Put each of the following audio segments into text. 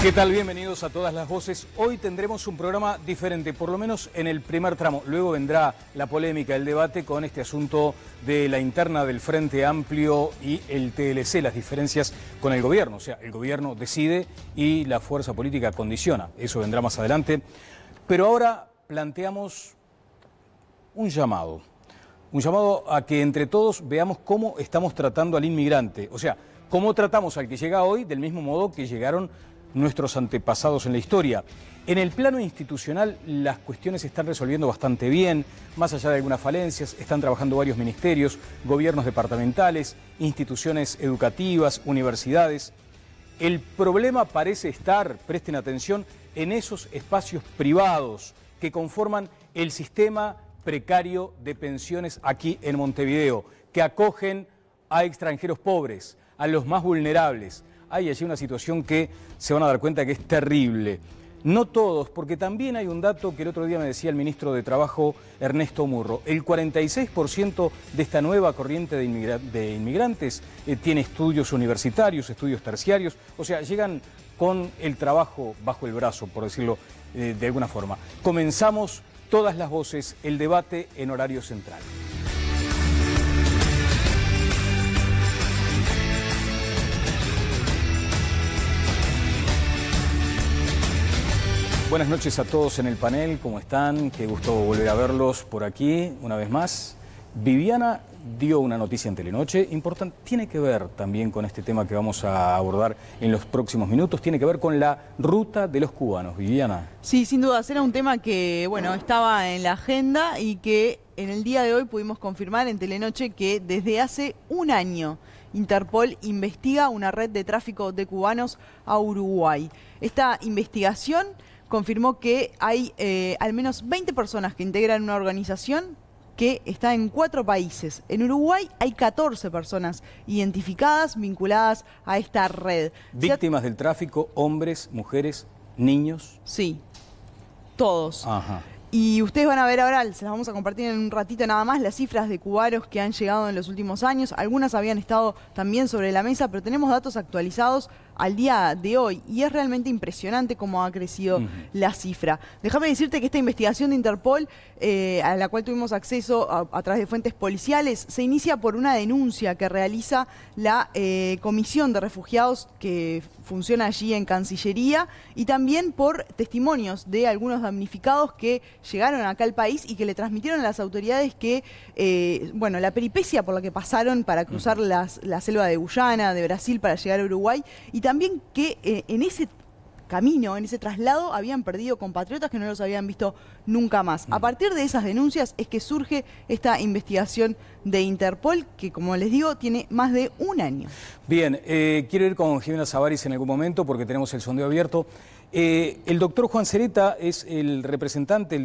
¿Qué tal? Bienvenidos a Todas las Voces. Hoy tendremos un programa diferente, por lo menos en el primer tramo. Luego vendrá la polémica, el debate con este asunto de la interna del Frente Amplio y el TLC, las diferencias con el gobierno. O sea, el gobierno decide y la fuerza política condiciona. Eso vendrá más adelante. Pero ahora planteamos un llamado a que entre todos veamos cómo estamos tratando al inmigrante. O sea, cómo tratamos al que llega hoy del mismo modo que llegaron nuestros antepasados en la historia. En el plano institucional las cuestiones se están resolviendo bastante bien, más allá de algunas falencias, están trabajando varios ministerios, gobiernos departamentales, instituciones educativas, universidades. El problema parece estar, presten atención, en esos espacios privados que conforman el sistema precario de pensiones aquí en Montevideo, que acogen a extranjeros pobres, a los más vulnerables. Hay allí una situación que se van a dar cuenta que es terrible. No todos, porque también hay un dato que el otro día me decía el ministro de Trabajo, Ernesto Murro. El 46% de esta nueva corriente de inmigrantes tiene estudios universitarios, estudios terciarios. O sea, llegan con el trabajo bajo el brazo, por decirlo de alguna forma. Comenzamos Todas las Voces, el debate en horario central. Buenas noches a todos en el panel, ¿cómo están? Qué gusto volver a verlos por aquí una vez más. Viviana dio una noticia en Telenoche importante, tiene que ver también con este tema que vamos a abordar en los próximos minutos, tiene que ver con la ruta de los cubanos. Viviana. Sí, sin duda, era un tema que, bueno, estaba en la agenda y que en el día de hoy pudimos confirmar en Telenoche que desde hace un año Interpol investiga una red de tráfico de cubanos a Uruguay. Esta investigación confirmó que hay al menos 20 personas que integran una organización que está en 4 países. En Uruguay hay 14 personas identificadas, vinculadas a esta red. ¿Víctimas del tráfico, hombres, mujeres, niños? Sí, todos. Ajá. Y ustedes van a ver ahora, se las vamos a compartir en un ratito nada más, las cifras de cubanos que han llegado en los últimos años. Algunas habían estado también sobre la mesa, pero tenemos datos actualizados al día de hoy y es realmente impresionante cómo ha crecido la cifra. Déjame decirte que esta investigación de Interpol, a la cual tuvimos acceso a través de fuentes policiales, se inicia por una denuncia que realiza la Comisión de Refugiados que funciona allí en Cancillería y también por testimonios de algunos damnificados que llegaron acá al país y que le transmitieron a las autoridades que, bueno, la peripecia por la que pasaron para cruzar la selva de Guyana, de Brasil, para llegar a Uruguay, y también que en ese camino, en ese traslado, habían perdido compatriotas que no los habían visto nunca más. A partir de esas denuncias es que surge esta investigación de Interpol, que como les digo, tiene más de un año. Bien, quiero ir con Jimena Savaris en algún momento porque tenemos el sondeo abierto. El doctor Juan Cereta es el representante,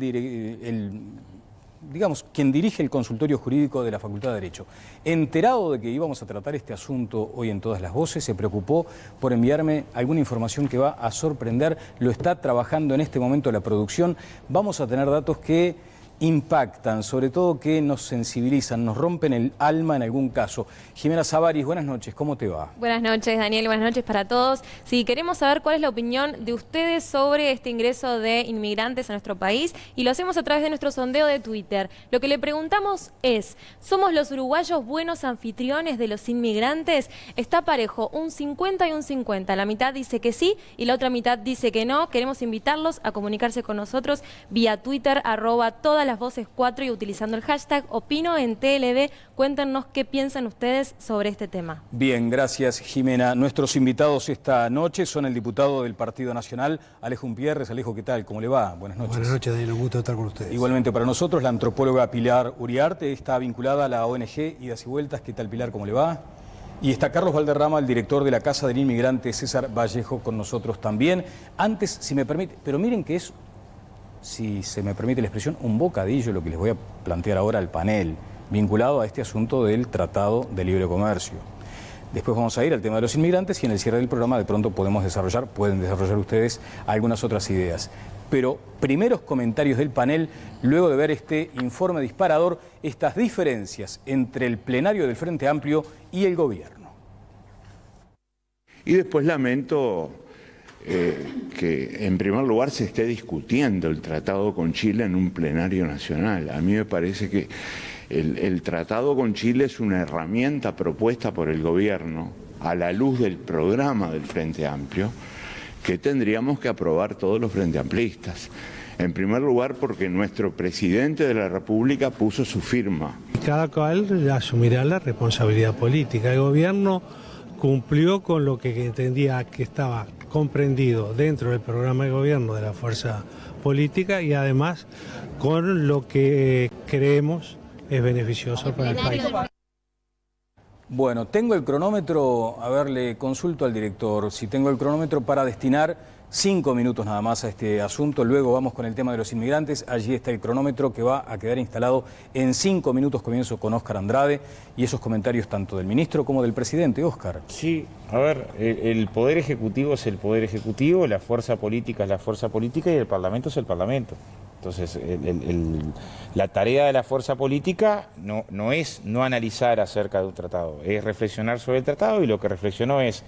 digamos, quien dirige el consultorio jurídico de la Facultad de Derecho. Enterado de que íbamos a tratar este asunto hoy en Todas las Voces, se preocupó por enviarme alguna información que va a sorprender. Lo está trabajando en este momento la producción. Vamos a tener datos que impactan, sobre todo que nos sensibilizan, nos rompen el alma en algún caso. Jimena Savaris, buenas noches, ¿cómo te va? Buenas noches, Daniel, buenas noches para todos. Sí, queremos saber cuál es la opinión de ustedes sobre este ingreso de inmigrantes a nuestro país y lo hacemos a través de nuestro sondeo de Twitter. Lo que le preguntamos es, ¿somos los uruguayos buenos anfitriones de los inmigrantes? Está parejo, un 50 y un 50. La mitad dice que sí y la otra mitad dice que no. Queremos invitarlos a comunicarse con nosotros vía Twitter, @todalasvoces4 y utilizando el hashtag Opino en TLD. Cuéntenos qué piensan ustedes sobre este tema. Bien, gracias Jimena. Nuestros invitados esta noche son el diputado del Partido Nacional, Alejo Umpierres. Alejo, ¿qué tal? ¿Cómo le va? Buenas noches. Buenas noches, Daniel, un gusto estar con ustedes. Igualmente para nosotros, la antropóloga Pilar Uriarte está vinculada a la ONG Idas y Vueltas. ¿Qué tal, Pilar? ¿Cómo le va? Y está Carlos Valderrama, el director de la Casa del Inmigrante, César Vallejo, con nosotros también. Antes, si me permite, pero miren que es, si se me permite la expresión, un bocadillo lo que les voy a plantear ahora al panel, vinculado a este asunto del Tratado de Libre Comercio. Después vamos a ir al tema de los inmigrantes y en el cierre del programa de pronto pueden desarrollar ustedes algunas otras ideas. Pero primeros comentarios del panel, luego de ver este informe disparador, estas diferencias entre el plenario del Frente Amplio y el gobierno. Y después lamento que en primer lugar se esté discutiendo el tratado con Chile en un plenario nacional. A mí me parece que el tratado con Chile es una herramienta propuesta por el gobierno a la luz del programa del Frente Amplio que tendríamos que aprobar todos los Frente Amplistas. En primer lugar, porque nuestro presidente de la República puso su firma. Cada cual asumirá la responsabilidad política. El gobierno cumplió con lo que entendía que estaba comprendido dentro del programa de gobierno de la fuerza política y además con lo que creemos es beneficioso para el país. Bueno, tengo el cronómetro, a ver, le consulto al director si tengo el cronómetro para destinar 5 minutos nada más a este asunto, luego vamos con el tema de los inmigrantes, allí está el cronómetro que va a quedar instalado en 5 minutos, comienzo con Óscar Andrade y esos comentarios tanto del ministro como del presidente. Óscar. Sí, a ver, el Poder Ejecutivo es el Poder Ejecutivo, la fuerza política es la fuerza política y el Parlamento es el Parlamento. Entonces, la tarea de la fuerza política no es no analizar acerca de un tratado, es reflexionar sobre el tratado y lo que reflexionó es: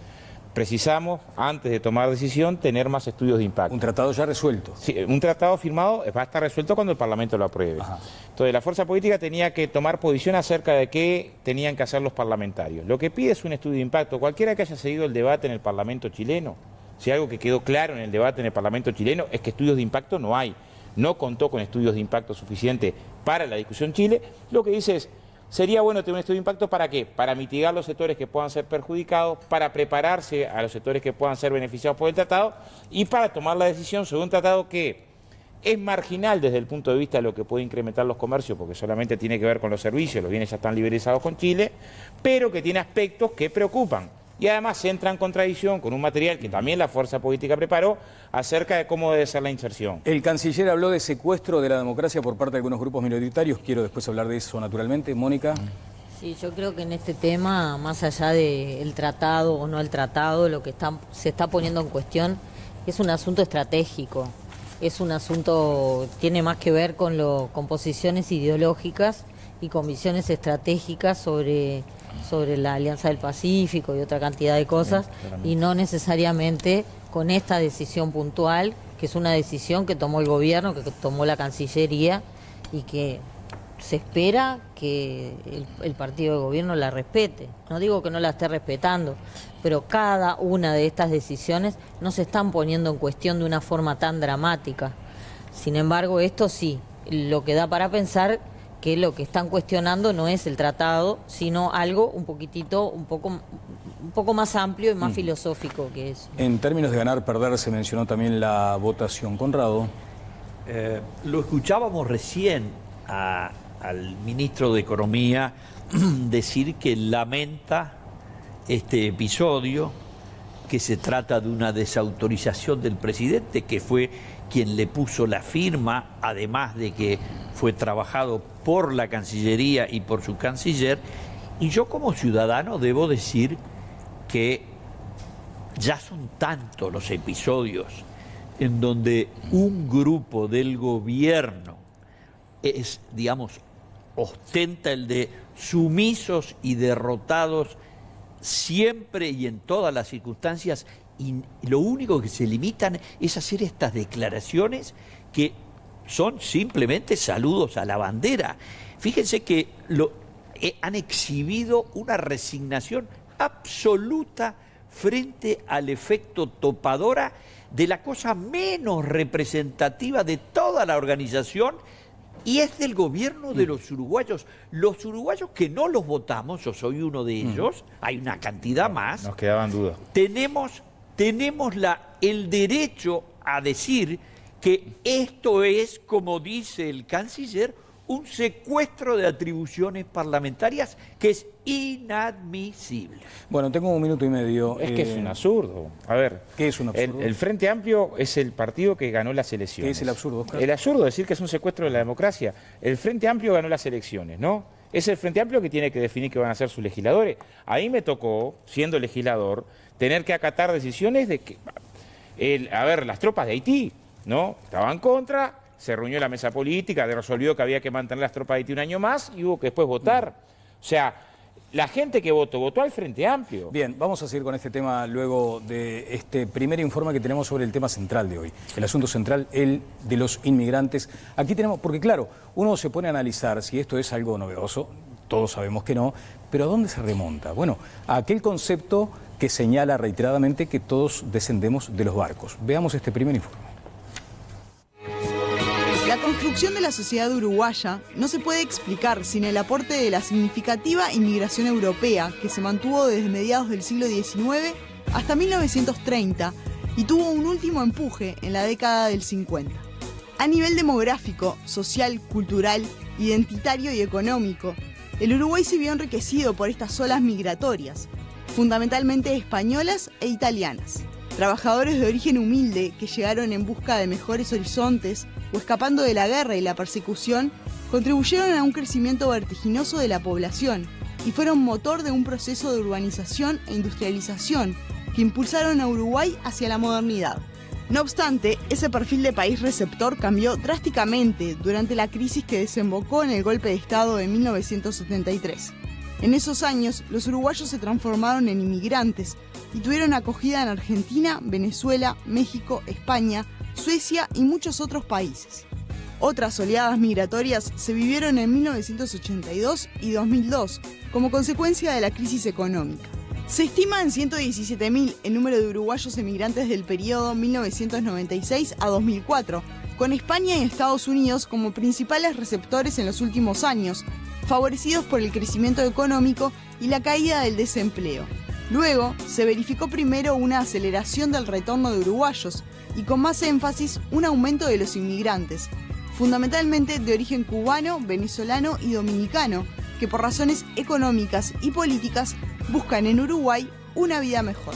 precisamos, antes de tomar decisión, tener más estudios de impacto. Un tratado ya resuelto. Sí, un tratado firmado va a estar resuelto cuando el Parlamento lo apruebe. Ajá. Entonces, la fuerza política tenía que tomar posición acerca de qué tenían que hacer los parlamentarios. Lo que pide es un estudio de impacto. Cualquiera que haya seguido el debate en el Parlamento chileno, si algo que quedó claro en el debate en el Parlamento chileno es que estudios de impacto no hay. No contó con estudios de impacto suficiente para la discusión Chile. Lo que dice es: sería bueno tener un estudio de impacto, ¿para qué? Para mitigar los sectores que puedan ser perjudicados, para prepararse a los sectores que puedan ser beneficiados por el tratado y para tomar la decisión sobre un tratado que es marginal desde el punto de vista de lo que puede incrementar los comercios, porque solamente tiene que ver con los servicios, los bienes ya están liberalizados con Chile, pero que tiene aspectos que preocupan. Y además entra en contradicción con un material que también la fuerza política preparó acerca de cómo debe ser la inserción. El canciller habló de secuestro de la democracia por parte de algunos grupos minoritarios. Quiero después hablar de eso naturalmente. Mónica. Sí, yo creo que en este tema, más allá del tratado o no el tratado, lo que se está poniendo en cuestión es un asunto estratégico. Es un asunto, tiene más que ver con posiciones ideológicas y con visiones estratégicas sobre la Alianza del Pacífico y otra cantidad de cosas, y no necesariamente con esta decisión puntual, que es una decisión que tomó el gobierno, que tomó la Cancillería y que se espera que el partido de gobierno la respete. No digo que no la esté respetando, pero cada una de estas decisiones no se están poniendo en cuestión de una forma tan dramática. Sin embargo, esto sí, lo que da para pensar que lo que están cuestionando no es el tratado, sino algo un poco más amplio y más filosófico que eso. En términos de ganar, perder, se mencionó también la votación. Conrado. Lo escuchábamos recién al ministro de Economía decir que lamenta este episodio, que se trata de una desautorización del presidente, que fue quien le puso la firma, además de que fue trabajado por la Cancillería y por su canciller. Y yo como ciudadano debo decir que ya son tantos los episodios en donde un grupo del gobierno ostenta el de sumisos y derrotados siempre y en todas las circunstancias, y lo único que se limitan es hacer estas declaraciones que son simplemente saludos a la bandera. Fíjense que han exhibido una resignación absoluta frente al efecto topadora de la cosa menos representativa de toda la organización, y es del gobierno de los uruguayos. Los uruguayos que no los votamos, yo soy uno de ellos, hay una cantidad más. Nos quedaban dudas. Tenemos el derecho a decir que esto es, como dice el canciller, un secuestro de atribuciones parlamentarias que es inadmisible. Bueno, tengo 1 minuto y medio. Es que es un absurdo. A ver, ¿qué es un absurdo? El Frente Amplio es el partido que ganó las elecciones. ¿Qué es el absurdo, Oscar? El absurdo es decir que es un secuestro de la democracia. El Frente Amplio ganó las elecciones, ¿no? Es el Frente Amplio que tiene que definir qué van a hacer sus legisladores. Ahí me tocó, siendo legislador, tener que acatar decisiones de que, las tropas de Haití, ¿no? Estaban contra, se reunió la mesa política, resolvió que había que mantener las tropas de Haití un año más y hubo que después votar. O sea, la gente que votó al Frente Amplio. Bien, vamos a seguir con este tema luego de este primer informe que tenemos sobre el tema central de hoy. El asunto central, el de los inmigrantes. Aquí tenemos, porque claro, uno se pone a analizar si esto es algo novedoso, todos sabemos que no, pero ¿a dónde se remonta? Bueno, a aquel concepto que señala reiteradamente que todos descendemos de los barcos. Veamos este primer informe. La construcción de la sociedad uruguaya no se puede explicar sin el aporte de la significativa inmigración europea que se mantuvo desde mediados del siglo XIX hasta 1930 y tuvo un último empuje en la década del 50. A nivel demográfico, social, cultural, identitario y económico, el Uruguay se vio enriquecido por estas olas migratorias, fundamentalmente españolas e italianas. Trabajadores de origen humilde que llegaron en busca de mejores horizontes o escapando de la guerra y la persecución, contribuyeron a un crecimiento vertiginoso de la población y fueron motor de un proceso de urbanización e industrialización que impulsaron a Uruguay hacia la modernidad. No obstante, ese perfil de país receptor cambió drásticamente durante la crisis que desembocó en el golpe de Estado de 1973. En esos años, los uruguayos se transformaron en inmigrantes y tuvieron acogida en Argentina, Venezuela, México, España, Suecia y muchos otros países. Otras oleadas migratorias se vivieron en 1982 y 2002 como consecuencia de la crisis económica. Se estima en 117.000 el número de uruguayos emigrantes del periodo 1996 a 2004, con España y Estados Unidos como principales receptores en los últimos años, favorecidos por el crecimiento económico y la caída del desempleo. Luego, se verificó primero una aceleración del retorno de uruguayos y con más énfasis un aumento de los inmigrantes, fundamentalmente de origen cubano, venezolano y dominicano, que por razones económicas y políticas buscan en Uruguay una vida mejor.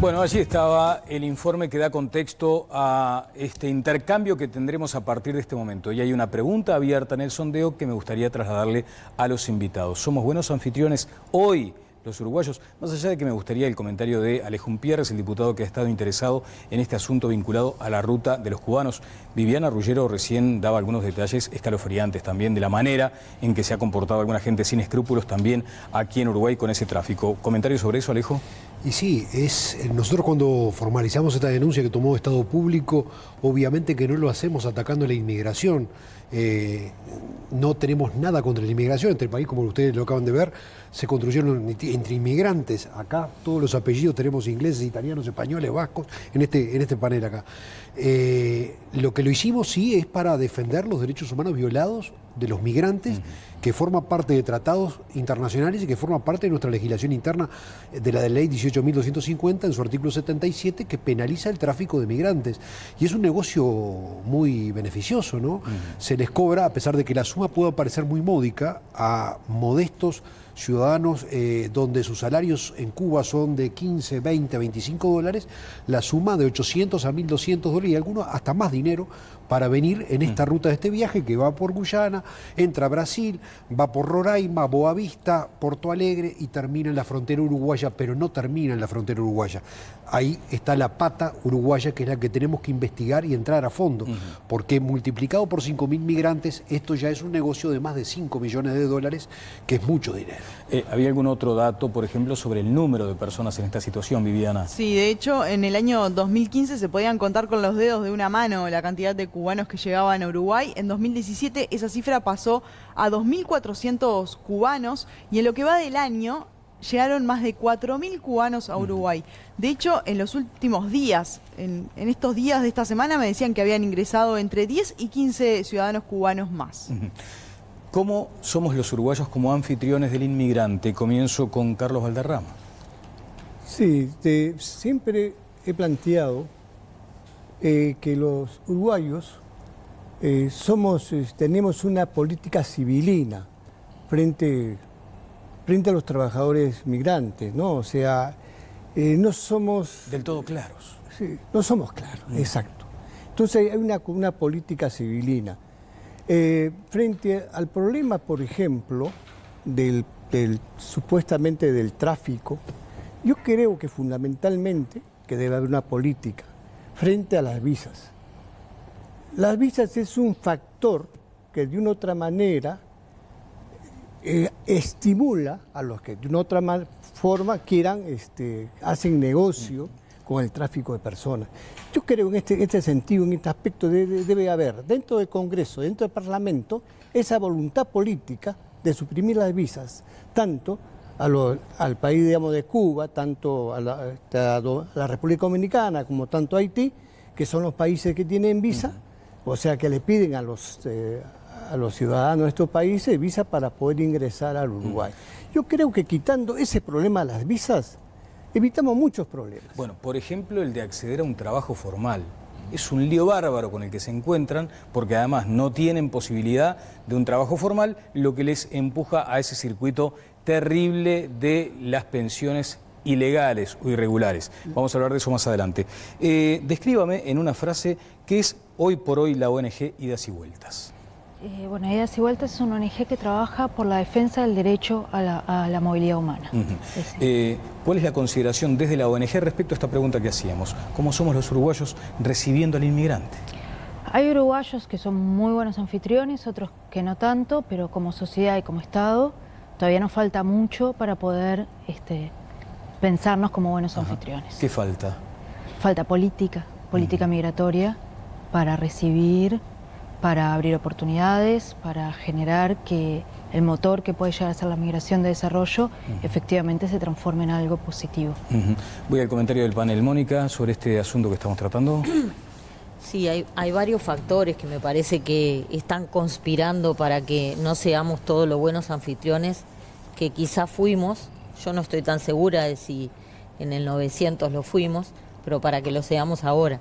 Bueno, allí estaba el informe que da contexto a este intercambio que tendremos a partir de este momento. Y hay una pregunta abierta en el sondeo que me gustaría trasladarle a los invitados. ¿Somos buenos anfitriones hoy, los uruguayos? Más allá de que me gustaría el comentario de Alejón Pierres, el diputado que ha estado interesado en este asunto vinculado a la ruta de los cubanos. Viviana Ruggero recién daba algunos detalles escalofriantes también de la manera en que se ha comportado alguna gente sin escrúpulos también aquí en Uruguay con ese tráfico. ¿Comentario sobre eso, Alejo? Y sí, nosotros cuando formalizamos esta denuncia que tomó Estado Público, obviamente que no lo hacemos atacando la inmigración. No tenemos nada contra la inmigración. Entre el país, como ustedes lo acaban de ver, se construyeron entre inmigrantes. Acá todos los apellidos tenemos ingleses, italianos, españoles, vascos, en este panel acá. Lo que lo hicimos sí es para defender los derechos humanos violados de los migrantes, que forma parte de tratados internacionales y que forma parte de nuestra legislación interna de la ley 18.250 en su artículo 77, que penaliza el tráfico de migrantes. Y es un negocio muy beneficioso, ¿no? Se les cobra, a pesar de que la suma pueda parecer muy módica, a modestos ciudadanos donde sus salarios en Cuba son de 15, 20, 25 dólares, la suma de 800 a 1.200 dólares y algunos hasta más dinero para venir en esta ruta de este viaje que va por Guyana, entra a Brasil, va por Roraima, Boavista, Porto Alegre y termina en la frontera uruguaya, pero no termina en la frontera uruguaya. Ahí está la pata uruguaya, que es la que tenemos que investigar y entrar a fondo, porque multiplicado por 5.000 migrantes, esto ya es un negocio de más de 5 millones de dólares, que es mucho dinero. ¿Había algún otro dato, por ejemplo, sobre el número de personas en esta situación, Viviana? Sí, de hecho, en el año 2015 se podían contar con los dedos de una mano la cantidad de cubanos que llegaban a Uruguay. En 2017 esa cifra pasó a 2.400 cubanos y en lo que va del año llegaron más de 4.000 cubanos a Uruguay. De hecho, en los últimos días, en estos días de esta semana, me decían que habían ingresado entre 10 y 15 ciudadanos cubanos más. ¿Cómo somos los uruguayos como anfitriones del inmigrante? Comienzo con Carlos Valderrama. Sí, siempre he planteado que los uruguayos tenemos una política civilina frente a los trabajadores migrantes, ¿no? O sea, no somos... Del todo claros. Sí, no somos claros, exacto. Entonces hay una política civilina. Frente al problema, por ejemplo, supuestamente del tráfico, yo creo que fundamentalmente que debe haber una política frente a las visas. Las visas es un factor que de una u otra manera estimula a los que de una otra forma quieran, hacen negocio con el tráfico de personas. Yo creo que en este sentido, en este aspecto, debe haber dentro del Congreso, dentro del Parlamento, esa voluntad política de suprimir las visas, tanto al país, digamos, de Cuba, tanto a la República Dominicana como tanto a Haití, que son los países que tienen visa, o sea que le piden a los ciudadanos de estos países visa para poder ingresar al Uruguay. Yo creo que quitando ese problema de las visas, evitamos muchos problemas. Bueno, por ejemplo, el de acceder a un trabajo formal. Es un lío bárbaro con el que se encuentran, porque además no tienen posibilidad de un trabajo formal, lo que les empuja a ese circuito terrible de las pensiones ilegales o irregulares. Vamos a hablar de eso más adelante. Descríbame en una frase qué es hoy por hoy la ONG Idas y Vueltas. Bueno, Idas y Vueltas es una ONG que trabaja por la defensa del derecho a la movilidad humana. ¿Cuál es la consideración desde la ONG respecto a esta pregunta que hacíamos? ¿Cómo somos los uruguayos recibiendo al inmigrante? Hay uruguayos que son muy buenos anfitriones, otros que no tanto, pero como sociedad y como Estado todavía nos falta mucho para poder pensarnos como buenos anfitriones. ¿Qué falta? Falta política migratoria para recibir, para abrir oportunidades, para generar que el motor que puede llegar a ser la migración de desarrollo efectivamente se transforme en algo positivo. Voy al comentario del panel. Mónica, sobre este asunto que estamos tratando. Sí, hay varios factores que me parece que están conspirando para que no seamos todos los buenos anfitriones que quizá fuimos. Yo no estoy tan segura de si en el 900 lo fuimos, pero para que lo seamos ahora.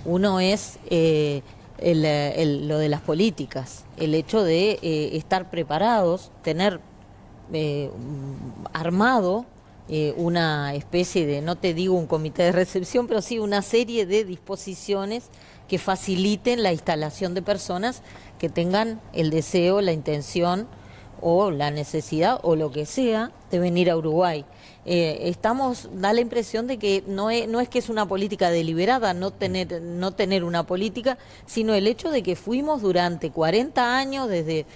Uno es lo de las políticas, el hecho de estar preparados, tener armado una especie de, no te digo un comité de recepción, pero sí una serie de disposiciones que faciliten la instalación de personas que tengan el deseo, la intención o la necesidad o lo que sea de venir a Uruguay. Da la impresión de que no es que es una política deliberada no tener una política, sino el hecho de que fuimos durante 40 años, desde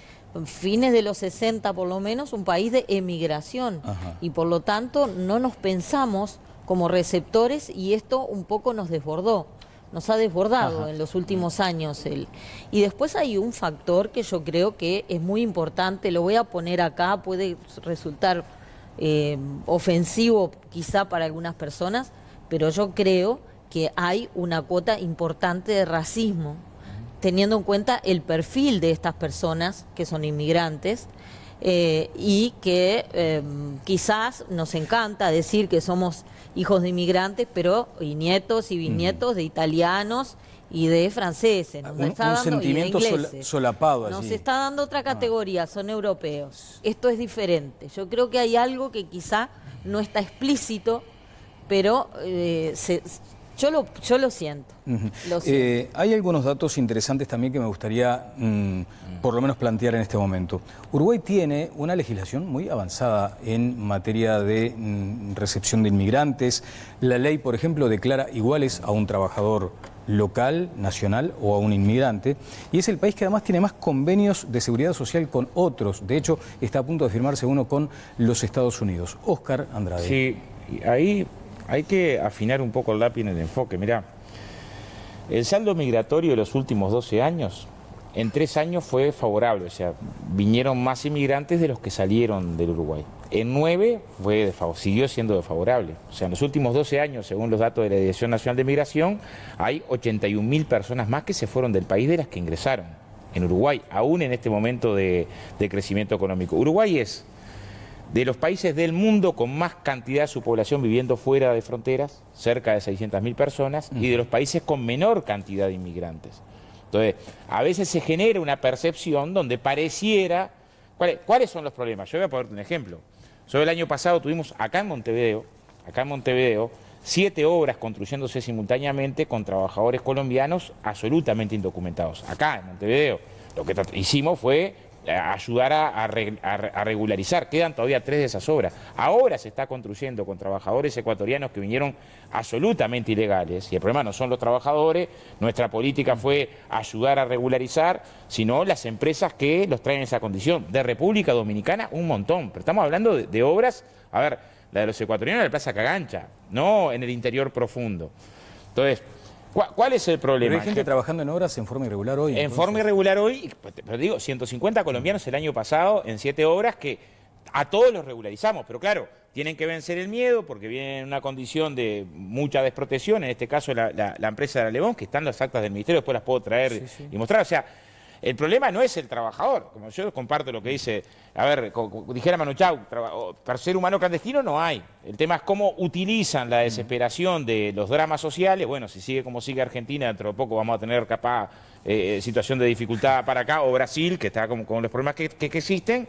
fines de los 60 por lo menos, un país de emigración. Y por lo tanto no nos pensamos como receptores y esto un poco nos desbordó. Nos ha desbordado en los últimos años. Y después hay un factor que yo creo que es muy importante, lo voy a poner acá, puede resultar ofensivo quizá para algunas personas, pero yo creo que hay una cuota importante de racismo, teniendo en cuenta el perfil de estas personas que son inmigrantes y que quizás nos encanta decir que somos hijos de inmigrantes, pero y nietos y bisnietos de italianos y de franceses. Nos está dando, sentimiento y de ingleses. solapado allí. Nos está dando otra categoría, son europeos. Esto es diferente. Yo creo que hay algo que quizá no está explícito, pero yo lo siento. Hay algunos datos interesantes también que me gustaría por lo menos plantear en este momento. Uruguay tiene una legislación muy avanzada en materia de recepción de inmigrantes. La ley, por ejemplo, declara iguales a un trabajador local, nacional o a un inmigrante, y es el país que además tiene más convenios de seguridad social con otros. De hecho, está a punto de firmarse uno con los Estados Unidos. Óscar Andrade. Sí, ahí hay que afinar un poco el lápiz en el enfoque. Mirá, el saldo migratorio de los últimos 12 años, en 3 años fue favorable, o sea, vinieron más inmigrantes de los que salieron del Uruguay. En 9 siguió siendo desfavorable. O sea, en los últimos 12 años, según los datos de la Dirección Nacional de Migración, hay 81.000 personas más que se fueron del país de las que ingresaron en Uruguay, aún en este momento de crecimiento económico. Uruguay es de los países del mundo con más cantidad de su población viviendo fuera de fronteras, cerca de 600.000 personas, y de los países con menor cantidad de inmigrantes. Entonces, a veces se genera una percepción donde pareciera... ¿Cuáles son los problemas? Yo voy a ponerte un ejemplo. El año pasado tuvimos acá en Montevideo, 7 obras construyéndose simultáneamente con trabajadores colombianos absolutamente indocumentados. Acá en Montevideo lo que hicimos fue ayudar a regularizar. Quedan todavía 3 de esas obras. Ahora se está construyendo con trabajadores ecuatorianos que vinieron absolutamente ilegales, y el problema no son los trabajadores. Nuestra política fue ayudar a regularizar, sino las empresas que los traen en esa condición. De República Dominicana, un montón, pero estamos hablando de obras, a ver, la de los ecuatorianos en la Plaza Cagancha, no en el interior profundo. Entonces, ¿cuál es el problema? Pero hay gente trabajando en obras en forma irregular hoy. En forma irregular hoy, pero digo, 150 colombianos el año pasado en 7 obras que a todos los regularizamos, pero claro, tienen que vencer el miedo porque viene en una condición de mucha desprotección, en este caso la empresa de la Lebón, que están las actas del ministerio, después las puedo traer y mostrar. O sea, el problema no es el trabajador, como yo comparto lo que dice, a ver, dijera Manu Chao, para ser humano clandestino no hay. El tema es cómo utilizan la desesperación de los dramas sociales. Bueno, si sigue como sigue Argentina, dentro de poco vamos a tener capaz situación de dificultad para acá, o Brasil, que está con los problemas que existen,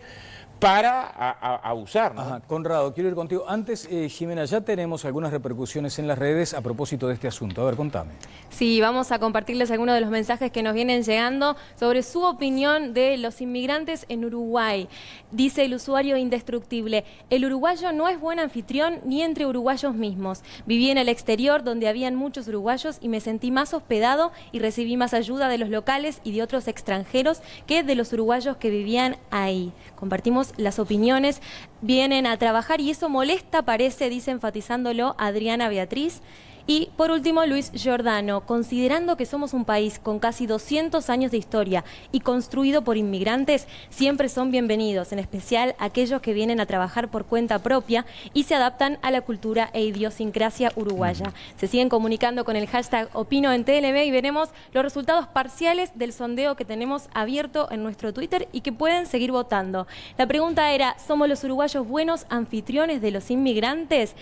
para abusar, ¿no? Ajá. Conrado, quiero ir contigo. Antes, Jimena, ya tenemos algunas repercusiones en las redes a propósito de este asunto. A ver, contame. Sí, vamos a compartirles algunos de los mensajes que nos vienen llegando sobre su opinión de los inmigrantes en Uruguay. Dice el usuario Indestructible: el uruguayo no es buen anfitrión ni entre uruguayos mismos. Viví en el exterior donde habían muchos uruguayos y me sentí más hospedado y recibí más ayuda de los locales y de otros extranjeros que de los uruguayos que vivían ahí. Compartimos las opiniones, vienen a trabajar y eso molesta, parece, dice enfatizándolo Adriana Beatriz. Y por último, Luis Giordano: considerando que somos un país con casi 200 años de historia y construido por inmigrantes, siempre son bienvenidos, en especial aquellos que vienen a trabajar por cuenta propia y se adaptan a la cultura e idiosincrasia uruguaya. Se siguen comunicando con el hashtag Opino en TLV y veremos los resultados parciales del sondeo que tenemos abierto en nuestro Twitter y que pueden seguir votando. La pregunta era: ¿somos los uruguayos buenos anfitriones de los inmigrantes?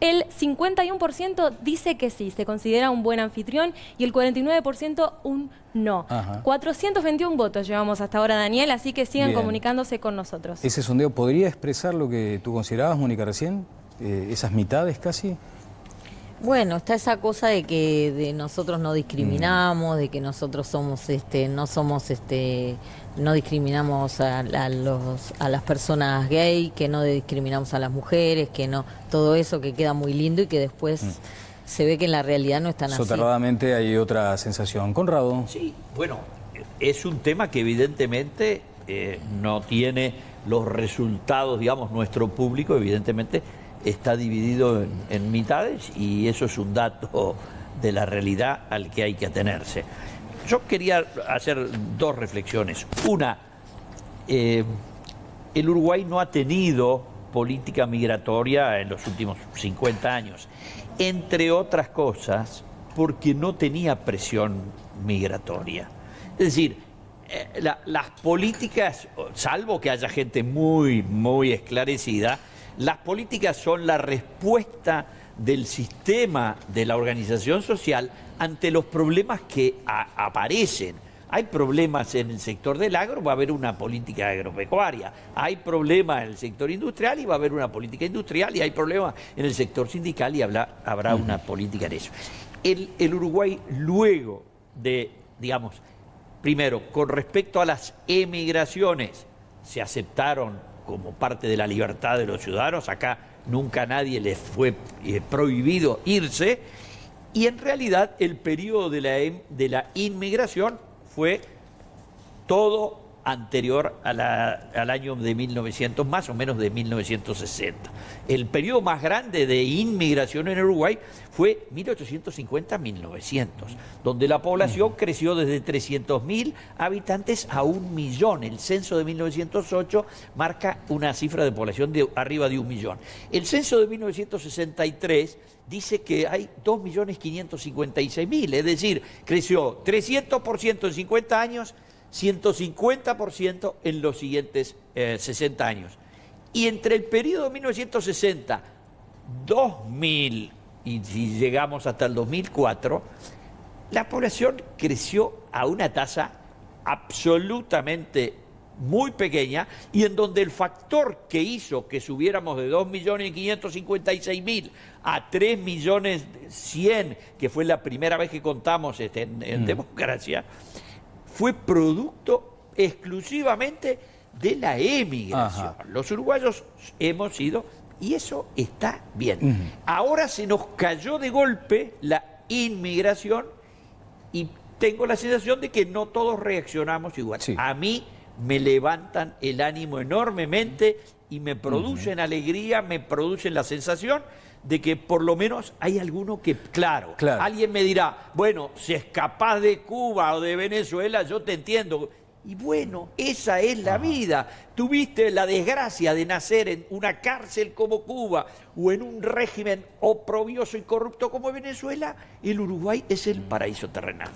El 51% dice que sí, se considera un buen anfitrión, y el 49% un no. Ajá. 421 votos llevamos hasta ahora, Daniel, así que sigan comunicándose con nosotros. ¿Ese sondeo podría expresar lo que tú considerabas, Mónica, recién? ¿Esas mitades casi? Bueno, está esa cosa de que nosotros no discriminamos, de que nosotros somos, no discriminamos a las personas gay, que no discriminamos a las mujeres, que no, todo eso que queda muy lindo y que después se ve que en la realidad no están así. Soterradamente hay otra sensación. Conrado. Sí, bueno, es un tema que evidentemente no tiene los resultados, digamos, nuestro público evidentemente está dividido en mitades, y eso es un dato de la realidad al que hay que atenerse. Yo quería hacer 2 reflexiones. Una, el Uruguay no ha tenido política migratoria en los últimos 50 años, entre otras cosas porque no tenía presión migratoria. Es decir, las políticas, salvo que haya gente muy, muy esclarecida, las políticas son la respuesta del sistema de la organización social ante los problemas que aparecen. Hay problemas en el sector del agro, va a haber una política agropecuaria. Hay problemas en el sector industrial y va a haber una política industrial. Y hay problemas en el sector sindical y habrá una política en eso. El Uruguay, luego de, digamos, primero, con respecto a las emigraciones, se aceptaron como parte de la libertad de los ciudadanos. Acá nunca a nadie les fue prohibido irse, y en realidad el periodo de la inmigración fue todo anterior al año de 1900, más o menos de 1960. El periodo más grande de inmigración en Uruguay fue 1850-1900, donde la población creció desde 300.000 habitantes a 1 millón. El censo de 1908 marca una cifra de población de arriba de 1 millón. El censo de 1963 dice que hay 2.556.000, es decir, creció 300% en 50 años, 150% en los siguientes 60 años. Y entre el periodo 1960, 2000 y si llegamos hasta el 2004, la población creció a una tasa absolutamente muy pequeña, y en donde el factor que hizo que subiéramos de 2.556.000 a 3.100.000, que fue la primera vez que contamos en democracia, fue producto exclusivamente de la emigración. Ajá. Los uruguayos hemos ido, y eso está bien. Ahora se nos cayó de golpe la inmigración y tengo la sensación de que no todos reaccionamos igual. Sí. A mí me levantan el ánimo enormemente y me producen alegría, me producen la sensación de que por lo menos hay alguno que, claro, alguien me dirá, bueno, si es capaz de Cuba o de Venezuela, yo te entiendo. Y bueno, esa es la vida. Tuviste la desgracia de nacer en una cárcel como Cuba o en un régimen oprobioso y corrupto como Venezuela, el Uruguay es el paraíso terrenal.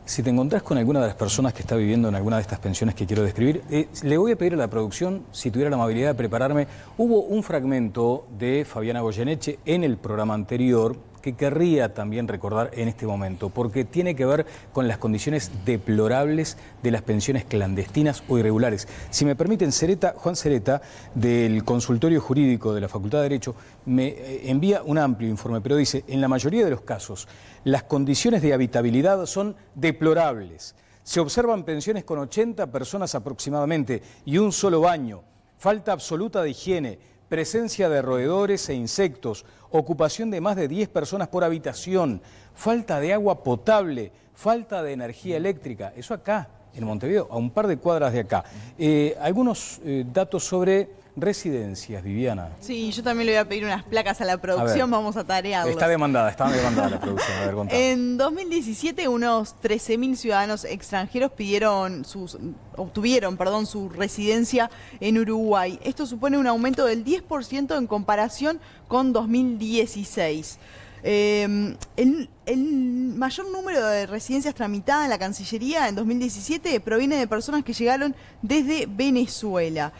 Si te encontrás con alguna de las personas que está viviendo en alguna de estas pensiones que quiero describir, le voy a pedir a la producción, si tuviera la amabilidad de prepararme, hubo un fragmento de Fabiana Goyeneche en el programa anterior que querría también recordar en este momento, porque tiene que ver con las condiciones deplorables de las pensiones clandestinas o irregulares. Si me permiten, Juan Cereta, del Consultorio Jurídico de la Facultad de Derecho, me envía un amplio informe, pero dice, en la mayoría de los casos, las condiciones de habitabilidad son deplorables. Se observan pensiones con 80 personas aproximadamente y un solo baño, falta absoluta de higiene, presencia de roedores e insectos, ocupación de más de 10 personas por habitación, falta de agua potable, falta de energía eléctrica. Eso acá, en Montevideo, a un par de cuadras de acá. Algunos datos sobre residencias, Viviana. Sí, yo también le voy a pedir unas placas a la producción, vamos a tarearlos. Está demandada la producción. A ver, contame. En 2017, unos 13.000 ciudadanos extranjeros obtuvieron su residencia en Uruguay. Esto supone un aumento del 10% en comparación con 2016. El mayor número de residencias tramitadas en la Cancillería en 2017 proviene de personas que llegaron desde Venezuela.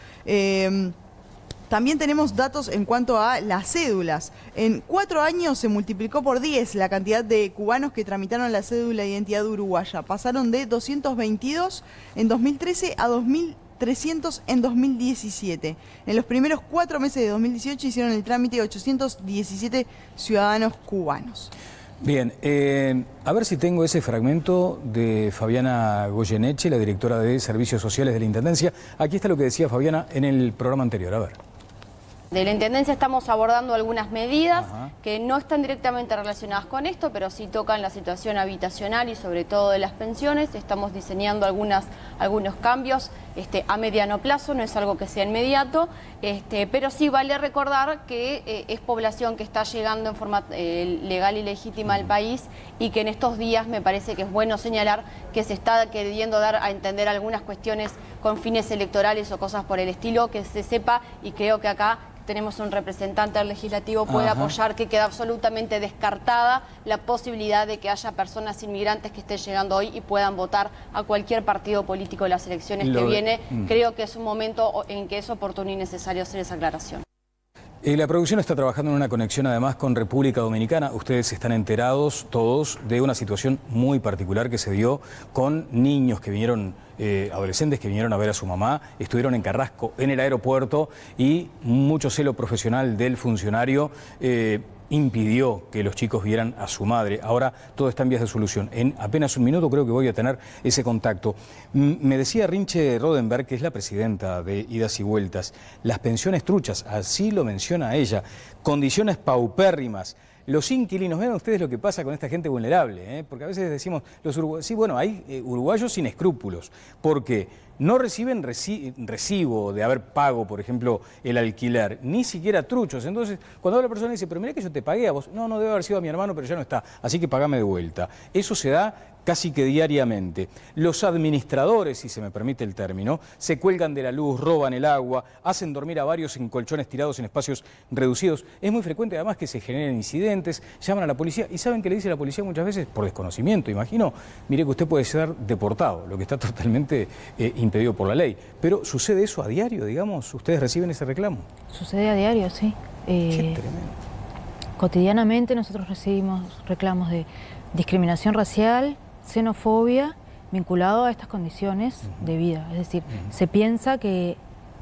También tenemos datos en cuanto a las cédulas. En 4 años se multiplicó por 10 la cantidad de cubanos que tramitaron la cédula de identidad uruguaya. Pasaron de 222 en 2013 a 2.300 en 2017. En los primeros 4 meses de 2018 hicieron el trámite 817 ciudadanos cubanos. Bien, a ver si tengo ese fragmento de Fabiana Goyeneche, la directora de Servicios Sociales de la Intendencia. Aquí está lo que decía Fabiana en el programa anterior. A ver. De la Intendencia estamos abordando algunas medidas que no están directamente relacionadas con esto, pero sí tocan la situación habitacional y sobre todo de las pensiones. Estamos diseñando algunos cambios a mediano plazo, no es algo que sea inmediato, pero sí vale recordar que es población que está llegando en forma legal y legítima al país y que en estos días me parece que es bueno señalar que se está queriendo dar a entender algunas cuestiones con fines electorales o cosas por el estilo, que se sepa, y creo que acá tenemos un representante del legislativo puede apoyar que queda absolutamente descartada la posibilidad de que haya personas inmigrantes que estén llegando hoy y puedan votar a cualquier partido político en las elecciones que viene. Creo que es un momento en que es oportuno y necesario hacer esa aclaración. La producción está trabajando en una conexión además con República Dominicana. Ustedes están enterados todos de una situación muy particular que se dio con niños que vinieron, adolescentes que vinieron a ver a su mamá, estuvieron en Carrasco en el aeropuerto y mucho celo profesional del funcionario impidió que los chicos vieran a su madre. Ahora todo está en vías de solución. En apenas un minuto creo que voy a tener ese contacto. Me decía Rinche Rodenberg, que es la presidenta de Idas y Vueltas, las pensiones truchas, así lo menciona ella, condiciones paupérrimas. Los inquilinos, vean ustedes lo que pasa con esta gente vulnerable, porque a veces decimos, los uruguayos, sí, bueno, hay uruguayos sin escrúpulos, porque no reciben recibo de haber pago, por ejemplo, el alquiler, ni siquiera truchos. Entonces, cuando la persona dice, pero mirá que yo te pagué a vos, no, debe haber sido a mi hermano, pero ya no está, así que pagame de vuelta. Eso se da casi que diariamente. Los administradores, si se me permite el término, se cuelgan de la luz, roban el agua, hacen dormir a varios en colchones tirados en espacios reducidos. Es muy frecuente además que se generen incidentes, llaman a la policía y ¿saben qué le dice la policía muchas veces? Por desconocimiento, imagino. Mire que usted puede ser deportado, lo que está totalmente impedido por la ley. Pero ¿sucede eso a diario, digamos? ¿Ustedes reciben ese reclamo? Sucede a diario, sí. Qué tremendo. Cotidianamente nosotros recibimos reclamos de discriminación racial, xenofobia, vinculado a estas condiciones de vida. Es decir, se piensa que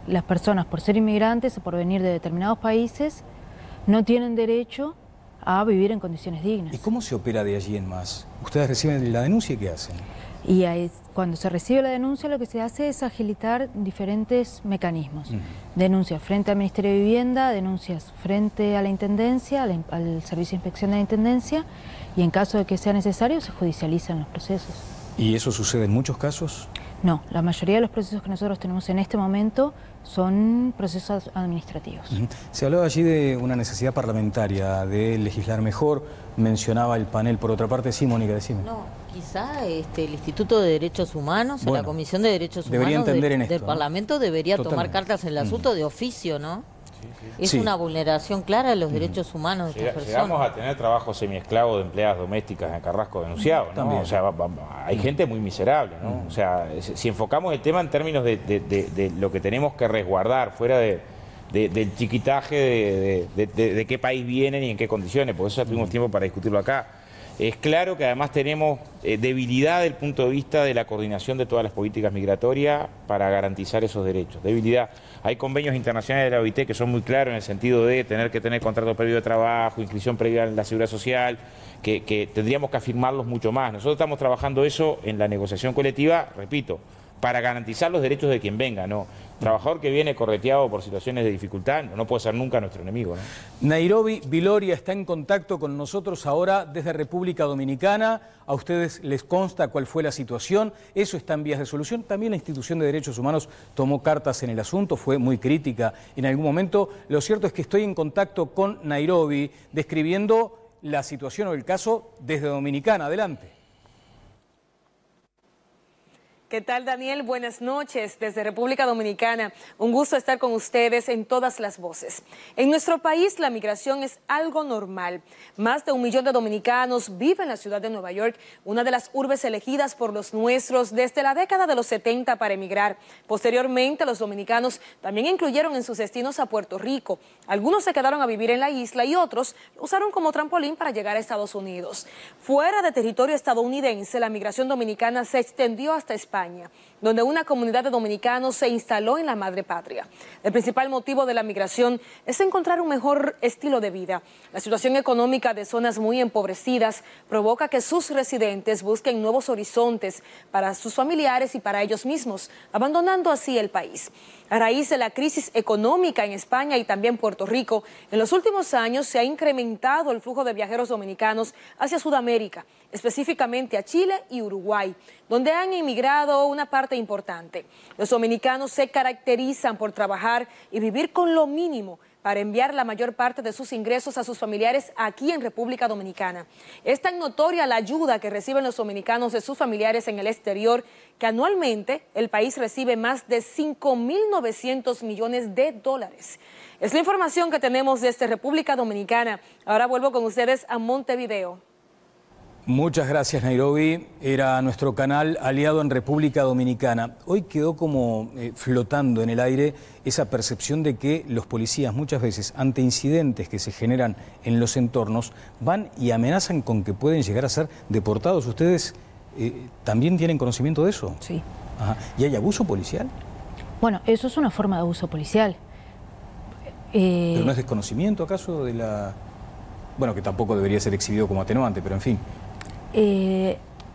las personas, por ser inmigrantes o por venir de determinados países, no tienen derecho a vivir en condiciones dignas. ¿Y cómo se opera de allí en más? ¿Ustedes reciben la denuncia y qué hacen? Y ahí, cuando se recibe la denuncia, lo que se hace es agilitar diferentes mecanismos. Denuncias frente al Ministerio de Vivienda, denuncias frente a la Intendencia, al Servicio de Inspección de la Intendencia, y en caso de que sea necesario, se judicializan los procesos. ¿Y eso sucede en muchos casos? No, la mayoría de los procesos que nosotros tenemos en este momento son procesos administrativos. Se hablaba allí de una necesidad parlamentaria, de legislar mejor, mencionaba el panel por otra parte. Sí, Mónica, decime. No, quizá el Instituto de Derechos Humanos, o la Comisión de Derechos Humanos del Parlamento debería tomar cartas en el asunto de oficio, ¿no? Es una vulneración clara de los derechos humanos de estas personas. Llegamos a tener trabajo semiesclavo de empleadas domésticas en Carrasco denunciado, ¿no? O sea, hay gente muy miserable, ¿no? O sea, si enfocamos el tema en términos de lo que tenemos que resguardar, fuera del chiquitaje de qué país vienen y en qué condiciones, por eso ya tuvimos tiempo para discutirlo acá. Es claro que además tenemos debilidad desde el punto de vista de la coordinación de todas las políticas migratorias para garantizar esos derechos. Debilidad. Hay convenios internacionales de la OIT que son muy claros en el sentido de tener que tener contrato previo de trabajo, inscripción previa en la seguridad social, que tendríamos que afirmarlos mucho más. Nosotros estamos trabajando eso en la negociación colectiva, repito, para garantizar los derechos de quien venga, ¿no? Trabajador que viene correteado por situaciones de dificultad no puede ser nunca nuestro enemigo, ¿no? Nairobi Viloria está en contacto con nosotros ahora desde República Dominicana. A ustedes les consta cuál fue la situación. Eso está en vías de solución. También la Institución de Derechos Humanos tomó cartas en el asunto, fue muy crítica en algún momento. Lo cierto es que estoy en contacto con Nairobi describiendo la situación o el caso desde Dominicana. Adelante. ¿Qué tal, Daniel? Buenas noches desde República Dominicana. Un gusto estar con ustedes en todas las voces. En nuestro país la migración es algo normal. Más de 1 millón de dominicanos viven en la ciudad de Nueva York, una de las urbes elegidas por los nuestros desde la década de los 70 para emigrar. Posteriormente, los dominicanos también incluyeron en sus destinos a Puerto Rico. Algunos se quedaron a vivir en la isla y otros lo usaron como trampolín para llegar a Estados Unidos. Fuera de territorio estadounidense, la migración dominicana se extendió hasta España, donde una comunidad de dominicanos se instaló en la madre patria. El principal motivo de la migración es encontrar un mejor estilo de vida. La situación económica de zonas muy empobrecidas provoca que sus residentes busquen nuevos horizontes para sus familiares y para ellos mismos, abandonando así el país. A raíz de la crisis económica en España y también Puerto Rico, en los últimos años se ha incrementado el flujo de viajeros dominicanos hacia Sudamérica, específicamente a Chile y Uruguay, donde han emigrado una parte importante. Los dominicanos se caracterizan por trabajar y vivir con lo mínimo para enviar la mayor parte de sus ingresos a sus familiares aquí en República Dominicana. Es tan notoria la ayuda que reciben los dominicanos de sus familiares en el exterior que anualmente el país recibe más de 5.900 millones de dólares. Es la información que tenemos desde República Dominicana. Ahora vuelvo con ustedes a Montevideo. Muchas gracias, Nairobi. Era nuestro canal aliado en República Dominicana. Hoy quedó como flotando en el aire esa percepción de que los policías muchas veces, ante incidentes que se generan en los entornos, van y amenazan con que pueden llegar a ser deportados. ¿Ustedes también tienen conocimiento de eso? Sí. Ajá. ¿Y hay abuso policial? Bueno, eso es una forma de abuso policial. ¿Pero no es desconocimiento acaso de la...? Bueno, que tampoco debería ser exhibido como atenuante, pero en fin.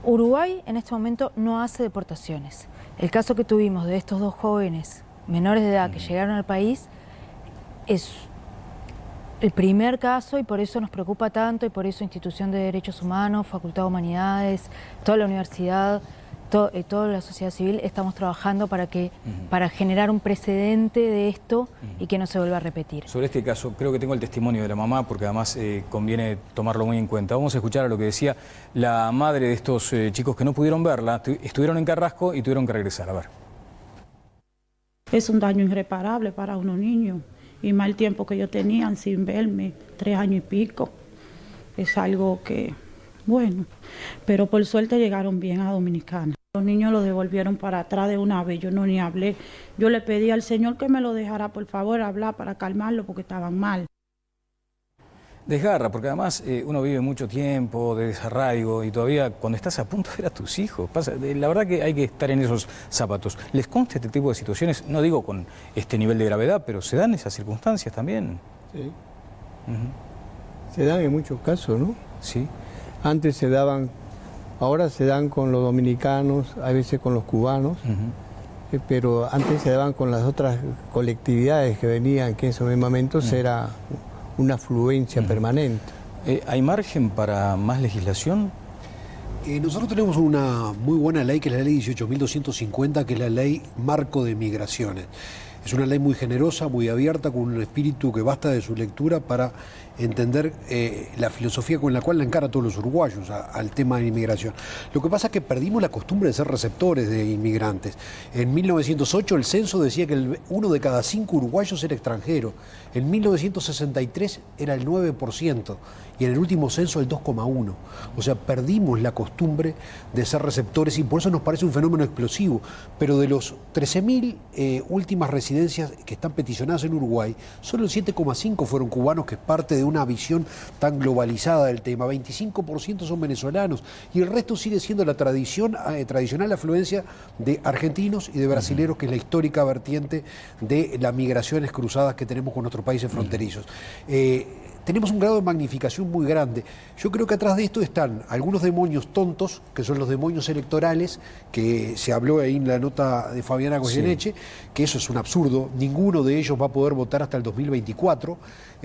Uruguay en este momento no hace deportaciones. El caso que tuvimos de estos 2 jóvenes menores de edad que llegaron al país es el primer caso y por eso nos preocupa tanto y por eso Institución de Derechos Humanos, Facultad de Humanidades, toda la universidad, toda la sociedad civil estamos trabajando para generar un precedente de esto y que no se vuelva a repetir. Sobre este caso, creo que tengo el testimonio de la mamá porque además conviene tomarlo muy en cuenta. Vamos a escuchar a lo que decía la madre de estos chicos que no pudieron verla, estuvieron en Carrasco y tuvieron que regresar. A ver. Es un daño irreparable para unos niños y más el tiempo que ellos tenían sin verme, 3 años y pico. Es algo que, bueno, pero por suerte llegaron bien a Dominicana. Los niños lo devolvieron para atrás de una vez, yo no ni hablé. Yo le pedí al Señor que me lo dejara, por favor, hablar para calmarlo porque estaban mal. Desgarra, porque además uno vive mucho tiempo de desarraigo y todavía cuando estás a punto de ver a tus hijos, la verdad que hay que estar en esos zapatos. ¿Les consta este tipo de situaciones? No digo con este nivel de gravedad, pero ¿se dan esas circunstancias también? Sí. Se dan en muchos casos, ¿no? Sí. Antes se daban Ahora se dan con los dominicanos, a veces con los cubanos, pero antes se daban con las otras colectividades que venían, que en esos momentos era una afluencia permanente. ¿Hay margen para más legislación? Nosotros tenemos una muy buena ley, que es la ley 18.250, que es la ley marco de migraciones. Es una ley muy generosa, muy abierta, con un espíritu que basta de su lectura para entender la filosofía con la cual la encara todos los uruguayos al tema de inmigración. Lo que pasa es que perdimos la costumbre de ser receptores de inmigrantes. En 1908 el censo decía que 1 de cada 5 uruguayos era extranjero. En 1963 era el 9% y en el último censo el 2,1%. O sea, perdimos la costumbre de ser receptores y por eso nos parece un fenómeno explosivo. Pero de los 13.000 últimas residencias que están peticionadas en Uruguay, solo el 7,5% fueron cubanos, que es parte de una visión tan globalizada del tema. 25% son venezolanos y el resto sigue siendo la tradicional afluencia de argentinos y de brasileros, que es la histórica vertiente de las migraciones cruzadas que tenemos con nuestros países fronterizos. Tenemos un grado de magnificación muy grande. Yo creo que atrás de esto están algunos demonios tontos, que son los demonios electorales, que se habló ahí en la nota de Fabiana Goyeneche, que eso es un absurdo. Ninguno de ellos va a poder votar hasta el 2024.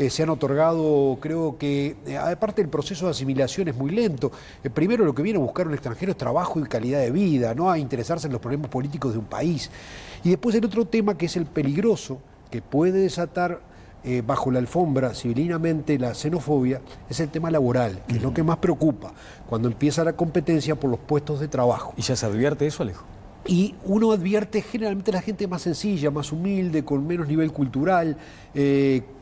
Se han otorgado, creo que, aparte el proceso de asimilación es muy lento. Primero lo que viene a buscar un extranjero es trabajo y calidad de vida, no a interesarse en los problemas políticos de un país. Y después el otro tema, que es el peligroso, que puede desatar bajo la alfombra civilinamente la xenofobia, es el tema laboral, que es lo que más preocupa cuando empieza la competencia por los puestos de trabajo. ¿Y ya se advierte eso, Alejo? Y uno advierte generalmente a la gente más sencilla, más humilde, con menos nivel cultural,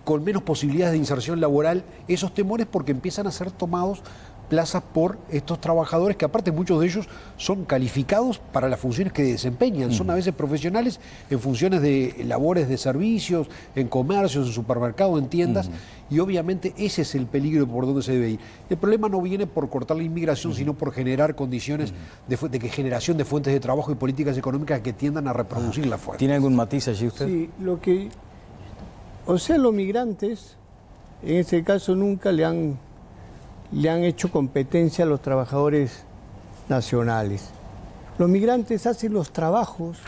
con menos posibilidades de inserción laboral, esos temores, porque empiezan a ser tomados plazas por estos trabajadores, que aparte muchos de ellos son calificados para las funciones que desempeñan, son a veces profesionales en funciones de labores de servicios, en comercios, en supermercados, en tiendas, y obviamente ese es el peligro por donde se debe ir. El problema no viene por cortar la inmigración, sino por generar condiciones de generación de fuentes de trabajo y políticas económicas que tiendan a reproducir la fuerza. ¿Tiene algún matiz allí usted? Sí, o sea, los migrantes, en ese caso nunca le han hecho competencia a los trabajadores nacionales. Los migrantes hacen los trabajos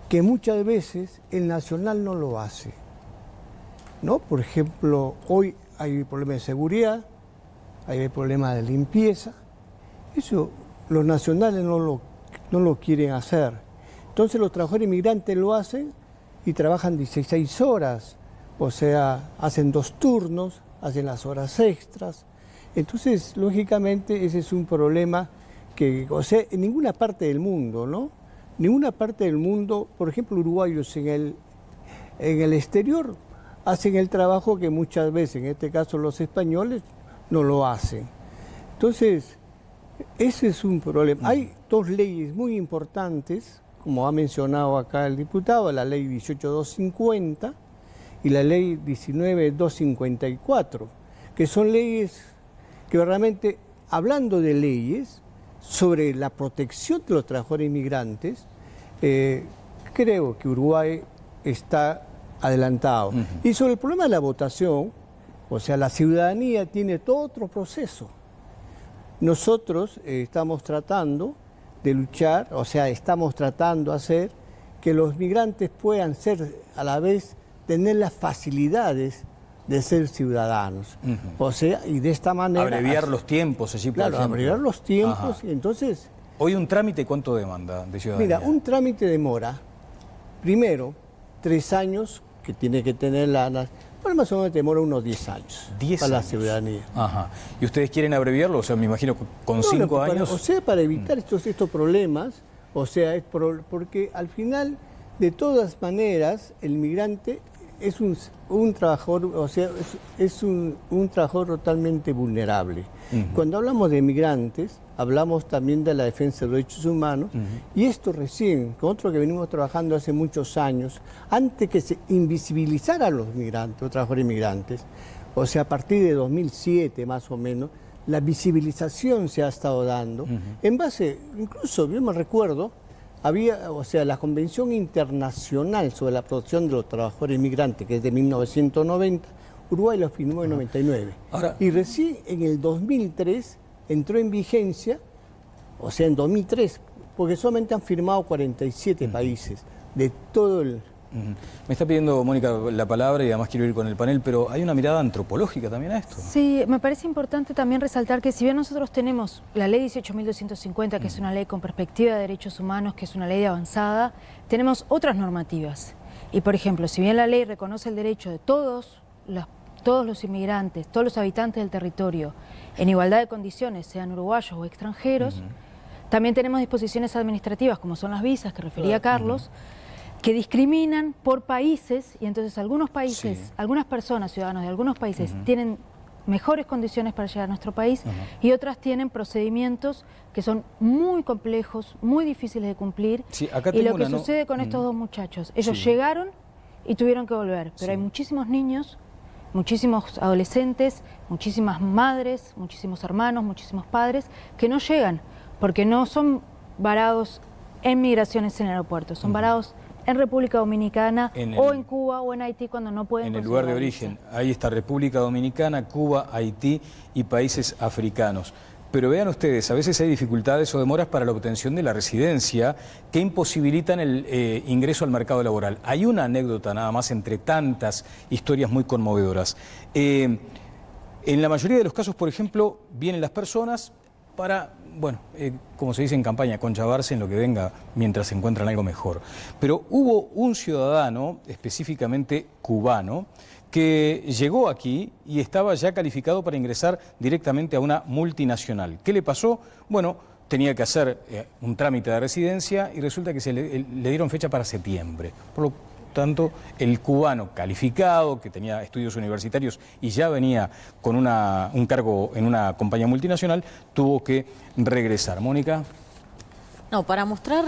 que muchas veces el nacional no lo hace, ¿no? Por ejemplo, hoy hay problemas de seguridad, hay problemas de limpieza. Eso los nacionales no lo quieren hacer. Entonces los trabajadores inmigrantes lo hacen y trabajan 16 horas, o sea, hacen 2 turnos, hacen las horas extras. Entonces, lógicamente, ese es un problema que, o sea, en ninguna parte del mundo, ¿no? Ninguna parte del mundo, por ejemplo, uruguayos en el exterior hacen el trabajo que muchas veces, en este caso los españoles, no lo hacen. Entonces, ese es un problema. Hay 2 leyes muy importantes, como ha mencionado acá el diputado, la ley 18.250 y la ley 19.254, que son leyes que realmente, hablando de leyes sobre la protección de los trabajadores inmigrantes, creo que Uruguay está adelantado. Y sobre el problema de la votación, o sea, la ciudadanía tiene todo otro proceso. Nosotros estamos tratando de luchar, o sea, estamos tratando de hacer que los migrantes puedan ser a la vez, tener las facilidades de ser ciudadanos. O sea, y de esta manera... Abreviar los tiempos, allí por ejemplo. Claro, abreviar los tiempos, y entonces... Hoy un trámite, ¿cuánto demanda de ciudadanía? Mira, un trámite demora, primero, 3 años, que tiene que tener bueno, más o menos demora unos 10 años 10 para años. La ciudadanía. Ajá. ¿Y ustedes quieren abreviarlo? O sea, me imagino con 5 años... O sea, para evitar estos problemas, o sea, porque al final, de todas maneras, el migrante es un trabajador, o sea, es un trabajador totalmente vulnerable. Cuando hablamos de migrantes, hablamos también de la defensa de los derechos humanos, y esto recién, con otro que venimos trabajando hace muchos años, antes que se invisibilizaran los migrantes, los trabajadores inmigrantes, o sea, a partir de 2007 más o menos, la visibilización se ha estado dando, en base, incluso yo me recuerdo, había, o sea, la Convención Internacional sobre la Protección de los Trabajadores Inmigrantes, que es de 1990, Uruguay lo firmó en 99. Y recién en el 2003 entró en vigencia, o sea, en 2003, porque solamente han firmado 47 países de todo el... Me está pidiendo, Mónica, la palabra y además quiero ir con el panel, pero ¿hay una mirada antropológica también a esto? Sí, me parece importante también resaltar que si bien nosotros tenemos la ley 18.250, que es una ley con perspectiva de derechos humanos, que es una ley de avanzada, tenemos otras normativas. Y por ejemplo, si bien la ley reconoce el derecho de todos los inmigrantes, todos los habitantes del territorio, en igualdad de condiciones, sean uruguayos o extranjeros, también tenemos disposiciones administrativas, como son las visas, que refería Carlos, que discriminan por países, y entonces algunos países, algunas personas, ciudadanos de algunos países, tienen mejores condiciones para llegar a nuestro país y otras tienen procedimientos que son muy complejos, muy difíciles de cumplir. Sí, acá y lo que sucede con estos dos muchachos, ellos llegaron y tuvieron que volver, pero hay muchísimos niños, muchísimos adolescentes, muchísimas madres, muchísimos hermanos, muchísimos padres que no llegan porque no son varados en migraciones en el aeropuerto, son varados en República Dominicana o en Cuba o en Haití cuando no pueden. En el lugar de origen, ahí está República Dominicana, Cuba, Haití y países africanos. Pero vean ustedes, a veces hay dificultades o demoras para la obtención de la residencia que imposibilitan el ingreso al mercado laboral. Hay una anécdota nada más entre tantas historias muy conmovedoras. En la mayoría de los casos, por ejemplo, vienen las personas para, bueno, como se dice en campaña, conchavarse en lo que venga mientras encuentran algo mejor. Pero hubo un ciudadano, específicamente cubano, que llegó aquí y estaba ya calificado para ingresar directamente a una multinacional. ¿Qué le pasó? Bueno, tenía que hacer un trámite de residencia y resulta que le dieron fecha para septiembre. Por lo tanto, el cubano calificado, que tenía estudios universitarios y ya venía con un cargo en una compañía multinacional, tuvo que regresar. Mónica. No, para mostrar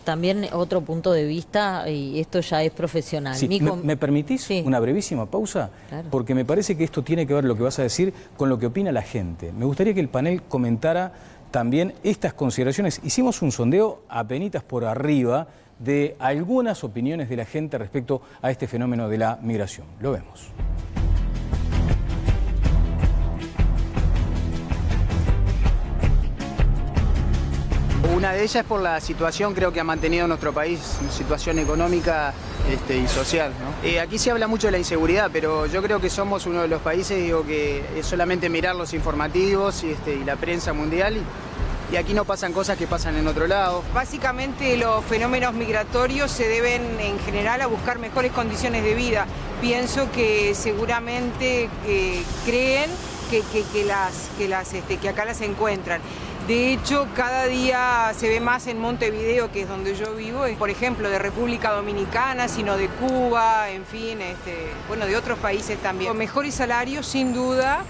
también otro punto de vista, y esto ya es profesional. Sí, ¿me permitís una brevísima pausa? Claro. Porque me parece que esto tiene que ver, lo que vas a decir, con lo que opina la gente. Me gustaría que el panel comentara también estas consideraciones. Hicimos un sondeo apenitas por arriba de algunas opiniones de la gente respecto a este fenómeno de la migración. Lo vemos. Una de ellas es por la situación, creo que ha mantenido nuestro país, situación económica y social, ¿no? Aquí se habla mucho de la inseguridad, pero yo creo que somos uno de los países, que es solamente mirar los informativos y la prensa mundial y aquí no pasan cosas que pasan en otro lado. Básicamente los fenómenos migratorios se deben en general a buscar mejores condiciones de vida. Pienso que seguramente creen que acá las encuentran. De hecho, cada día se ve más en Montevideo, que es donde yo vivo, por ejemplo, de República Dominicana, sino de Cuba, en fin, bueno, de otros países también. Mejores salarios, sin duda,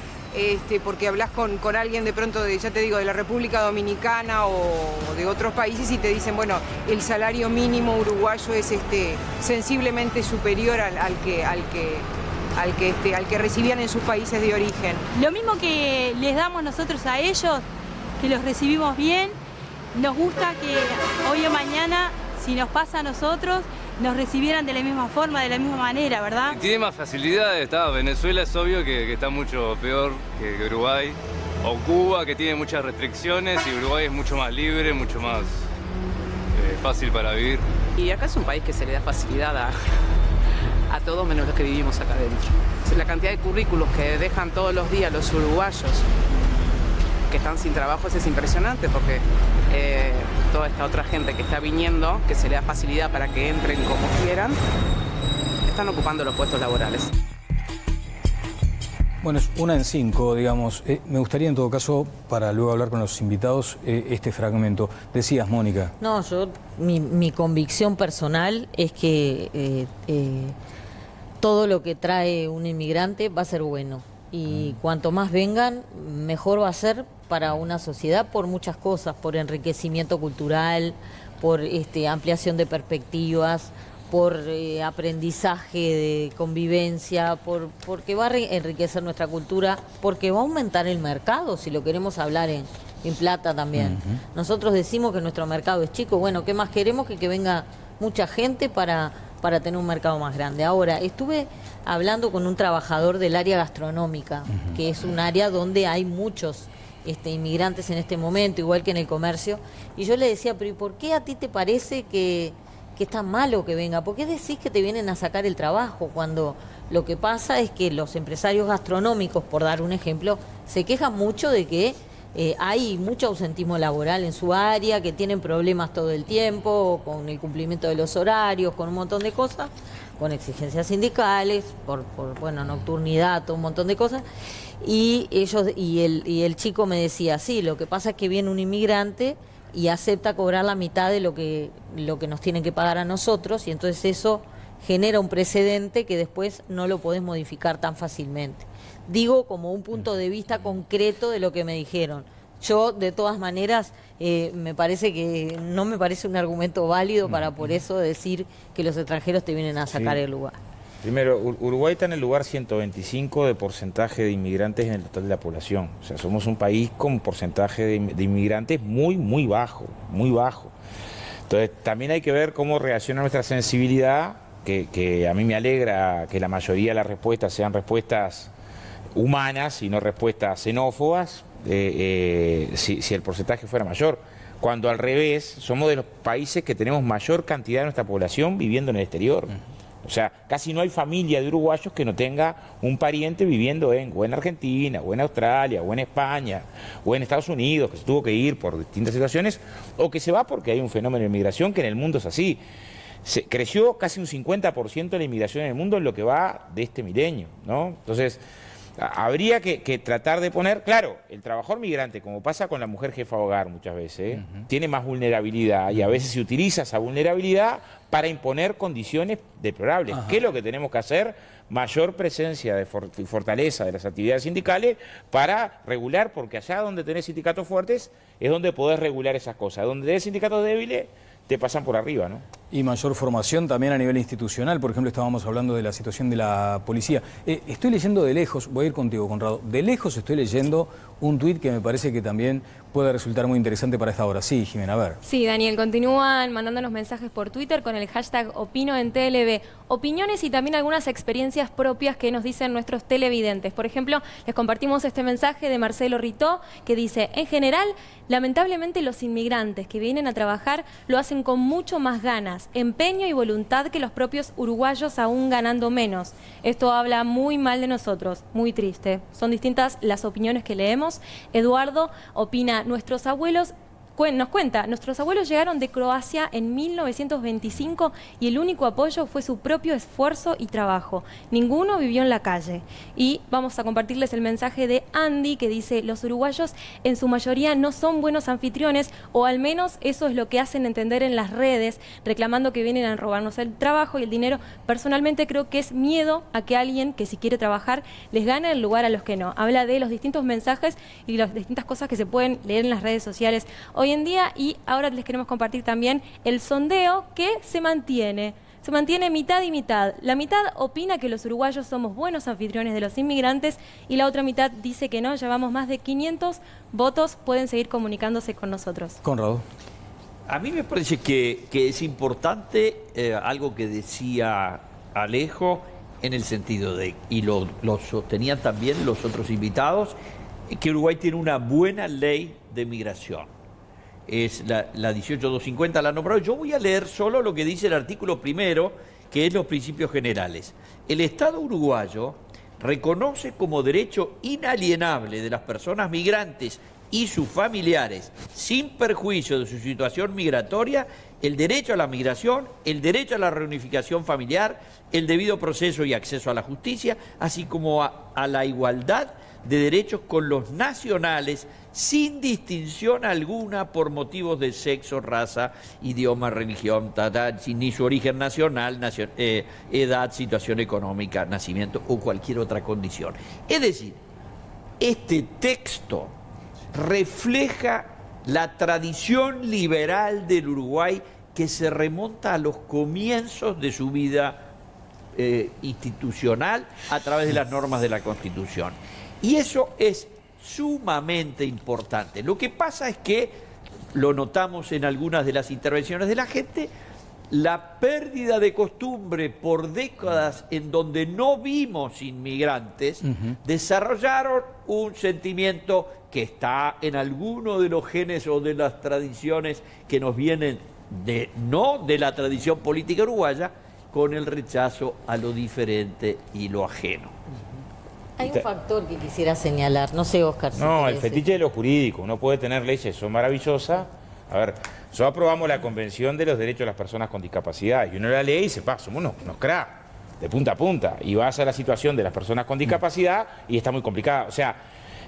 porque hablas con alguien de pronto, ya te digo, de la República Dominicana o de otros países y te dicen, bueno, el salario mínimo uruguayo es sensiblemente superior al que recibían en sus países de origen. Lo mismo que les damos nosotros a ellos, que los recibimos bien, nos gusta que hoy o mañana, si nos pasa a nosotros, nos recibieran de la misma forma, de la misma manera, ¿verdad? Tiene más facilidades, Venezuela es obvio que está mucho peor que Uruguay, o Cuba, que tiene muchas restricciones, y Uruguay es mucho más libre, mucho más fácil para vivir. Y acá es un país que se le da facilidad a todos menos los que vivimos acá adentro. La cantidad de currículos que dejan todos los días los uruguayos que están sin trabajo es impresionante, porque toda esta otra gente que está viniendo, que se le da facilidad para que entren como quieran, están ocupando los puestos laborales. Bueno, es 1 en 5, digamos. Me gustaría en todo caso, para luego hablar con los invitados, este fragmento. Decías, Mónica. No, mi convicción personal es que todo lo que trae un inmigrante va a ser bueno. Y cuanto más vengan, mejor va a ser para una sociedad por muchas cosas, por enriquecimiento cultural, por ampliación de perspectivas, por aprendizaje de convivencia, porque va a enriquecer nuestra cultura, porque va a aumentar el mercado, si lo queremos hablar en plata también. Nosotros decimos que nuestro mercado es chico, bueno, ¿qué más queremos? Que venga mucha gente para tener un mercado más grande. Ahora, estuve hablando con un trabajador del área gastronómica, que es un área donde hay muchos inmigrantes en este momento, igual que en el comercio. Y yo le decía, pero ¿y por qué a ti te parece que es tan malo que venga? ¿Por qué decís que te vienen a sacar el trabajo cuando lo que pasa es que los empresarios gastronómicos, por dar un ejemplo, se quejan mucho de que hay mucho ausentismo laboral en su área, que tienen problemas todo el tiempo con el cumplimiento de los horarios, con un montón de cosas, con exigencias sindicales, por nocturnidad, todo un montón de cosas. Y el chico me decía, sí, lo que pasa es que viene un inmigrante y acepta cobrar la mitad de lo que nos tienen que pagar a nosotros, y entonces eso genera un precedente que después no lo podés modificar tan fácilmente. Digo como un punto de vista concreto de lo que me dijeron. Yo, de todas maneras, me parece que no me parece un argumento válido para por eso decir que los extranjeros te vienen a sacar el lugar. Primero, Uruguay está en el lugar 125 de porcentaje de inmigrantes en el total de la población. O sea, somos un país con porcentaje de inmigrantes muy bajo, muy bajo. Entonces, también hay que ver cómo reacciona nuestra sensibilidad, que a mí me alegra que la mayoría de las respuestas sean respuestas humanas y no respuestas xenófobas, si el porcentaje fuera mayor. Cuando al revés, somos de los países que tenemos mayor cantidad de nuestra población viviendo en el exterior. O sea, casi no hay familia de uruguayos que no tenga un pariente viviendo o en Argentina, o en Australia, o en España, o en Estados Unidos, que se tuvo que ir por distintas situaciones, o que se va porque hay un fenómeno de inmigración que en el mundo es así. Creció casi un 50% de la inmigración en el mundo en lo que va de este milenio, ¿no? Entonces, habría que tratar de poner, claro, el trabajador migrante, como pasa con la mujer jefa de hogar muchas veces, tiene más vulnerabilidad y a veces se utiliza esa vulnerabilidad para imponer condiciones deplorables. ¿Qué es lo que tenemos que hacer? Mayor presencia y fortaleza de las actividades sindicales para regular, porque allá donde tenés sindicatos fuertes es donde podés regular esas cosas. Donde tenés sindicatos débiles, te pasan por arriba, ¿no? Y mayor formación también a nivel institucional. Por ejemplo, estábamos hablando de la situación de la policía. Estoy leyendo de lejos, voy a ir contigo, Conrado, de lejos estoy leyendo un tuit que me parece que también puede resultar muy interesante para esta hora. Sí, Jimena, a ver. Sí, Daniel, continúan mandándonos mensajes por Twitter con el hashtag Opino en TLV. Opiniones y también algunas experiencias propias que nos dicen nuestros televidentes. Por ejemplo, les compartimos este mensaje de Marcelo Ritó que dice, en general, lamentablemente los inmigrantes que vienen a trabajar lo hacen con mucho más ganas, empeño y voluntad que los propios uruguayos aún ganando menos. Esto habla muy mal de nosotros, muy triste. Son distintas las opiniones que leemos. Eduardo opina, nuestros abuelos llegaron de Croacia en 1925 y el único apoyo fue su propio esfuerzo y trabajo. Ninguno vivió en la calle. Y vamos a compartirles el mensaje de Andy que dice, los uruguayos en su mayoría no son buenos anfitriones, o al menos eso es lo que hacen entender en las redes, reclamando que vienen a robarnos el trabajo y el dinero. Personalmente creo que es miedo a que alguien que si quiere trabajar les gane el lugar a los que no. Habla de los distintos mensajes y las distintas cosas que se pueden leer en las redes sociales hoy en día, y ahora les queremos compartir también el sondeo que se mantiene mitad y mitad. La mitad opina que los uruguayos somos buenos anfitriones de los inmigrantes y la otra mitad dice que no. Llevamos más de 500 votos, pueden seguir comunicándose con nosotros. Conrado. A mí me parece que es importante algo que decía Alejo en el sentido de, y lo sostenían también los otros invitados, que Uruguay tiene una buena ley de migración. Es la 18250, la nombró. Yo voy a leer solo lo que dice el artículo primero, que es los principios generales. El Estado uruguayo reconoce como derecho inalienable de las personas migrantes y sus familiares, sin perjuicio de su situación migratoria, el derecho a la migración, el derecho a la reunificación familiar, el debido proceso y acceso a la justicia, así como a la igualdad de derechos con los nacionales, sin distinción alguna por motivos de sexo, raza, idioma, religión, ni su origen nacional, edad, situación económica, nacimiento o cualquier otra condición. Es decir, este texto refleja la tradición liberal del Uruguay que se remonta a los comienzos de su vida institucional a través de las normas de la Constitución. Y eso es sumamente importante. Lo que pasa es que, lo notamos en algunas de las intervenciones de la gente, la pérdida de costumbre por décadas en donde no vimos inmigrantes, desarrollaron un sentimiento que está en alguno de los genes o de las tradiciones que nos vienen no de la tradición política uruguaya, con el rechazo a lo diferente y lo ajeno. Hay un factor que quisiera señalar, no sé, Oscar. No, el fetiche de lo jurídico. Uno puede tener leyes, son maravillosas. A ver, nosotros aprobamos la Convención de los Derechos de las Personas con Discapacidad y uno la lee y dice, somos unos cracks, de punta a punta. Y vas a la situación de las personas con discapacidad y está muy complicada. O sea,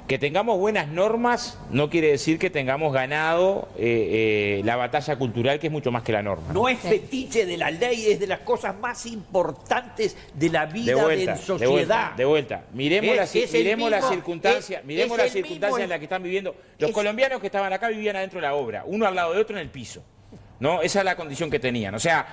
que tengamos buenas normas no quiere decir que tengamos ganado la batalla cultural, que es mucho más que la norma. No es fetiche de la ley, es de las cosas más importantes de la vida en sociedad. De vuelta. Miremos las circunstancias en las que están viviendo. Los colombianos que estaban acá vivían adentro de la obra, uno al lado de otro en el piso, ¿no? Esa es la condición que tenían. O sea,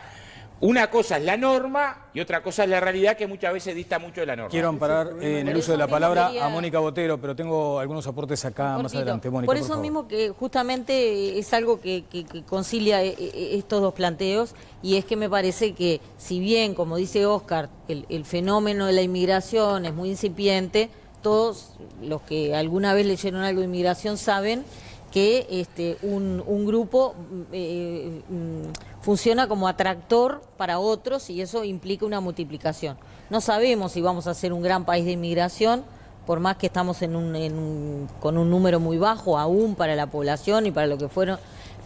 una cosa es la norma y otra cosa es la realidad, que muchas veces dista mucho de la norma. Quiero amparar en el uso de la palabra a Mónica Botero, pero tengo algunos aportes acá más adelante. Mónica, por eso mismo que justamente es algo que concilia estos dos planteos, y es que me parece que, si bien, como dice Oscar, el fenómeno de la inmigración es muy incipiente, todos los que alguna vez leyeron algo de inmigración saben que un grupo funciona como atractor para otros, y eso implica una multiplicación. No sabemos si vamos a ser un gran país de inmigración, por más que estamos con un número muy bajo aún para la población y para lo que fueron,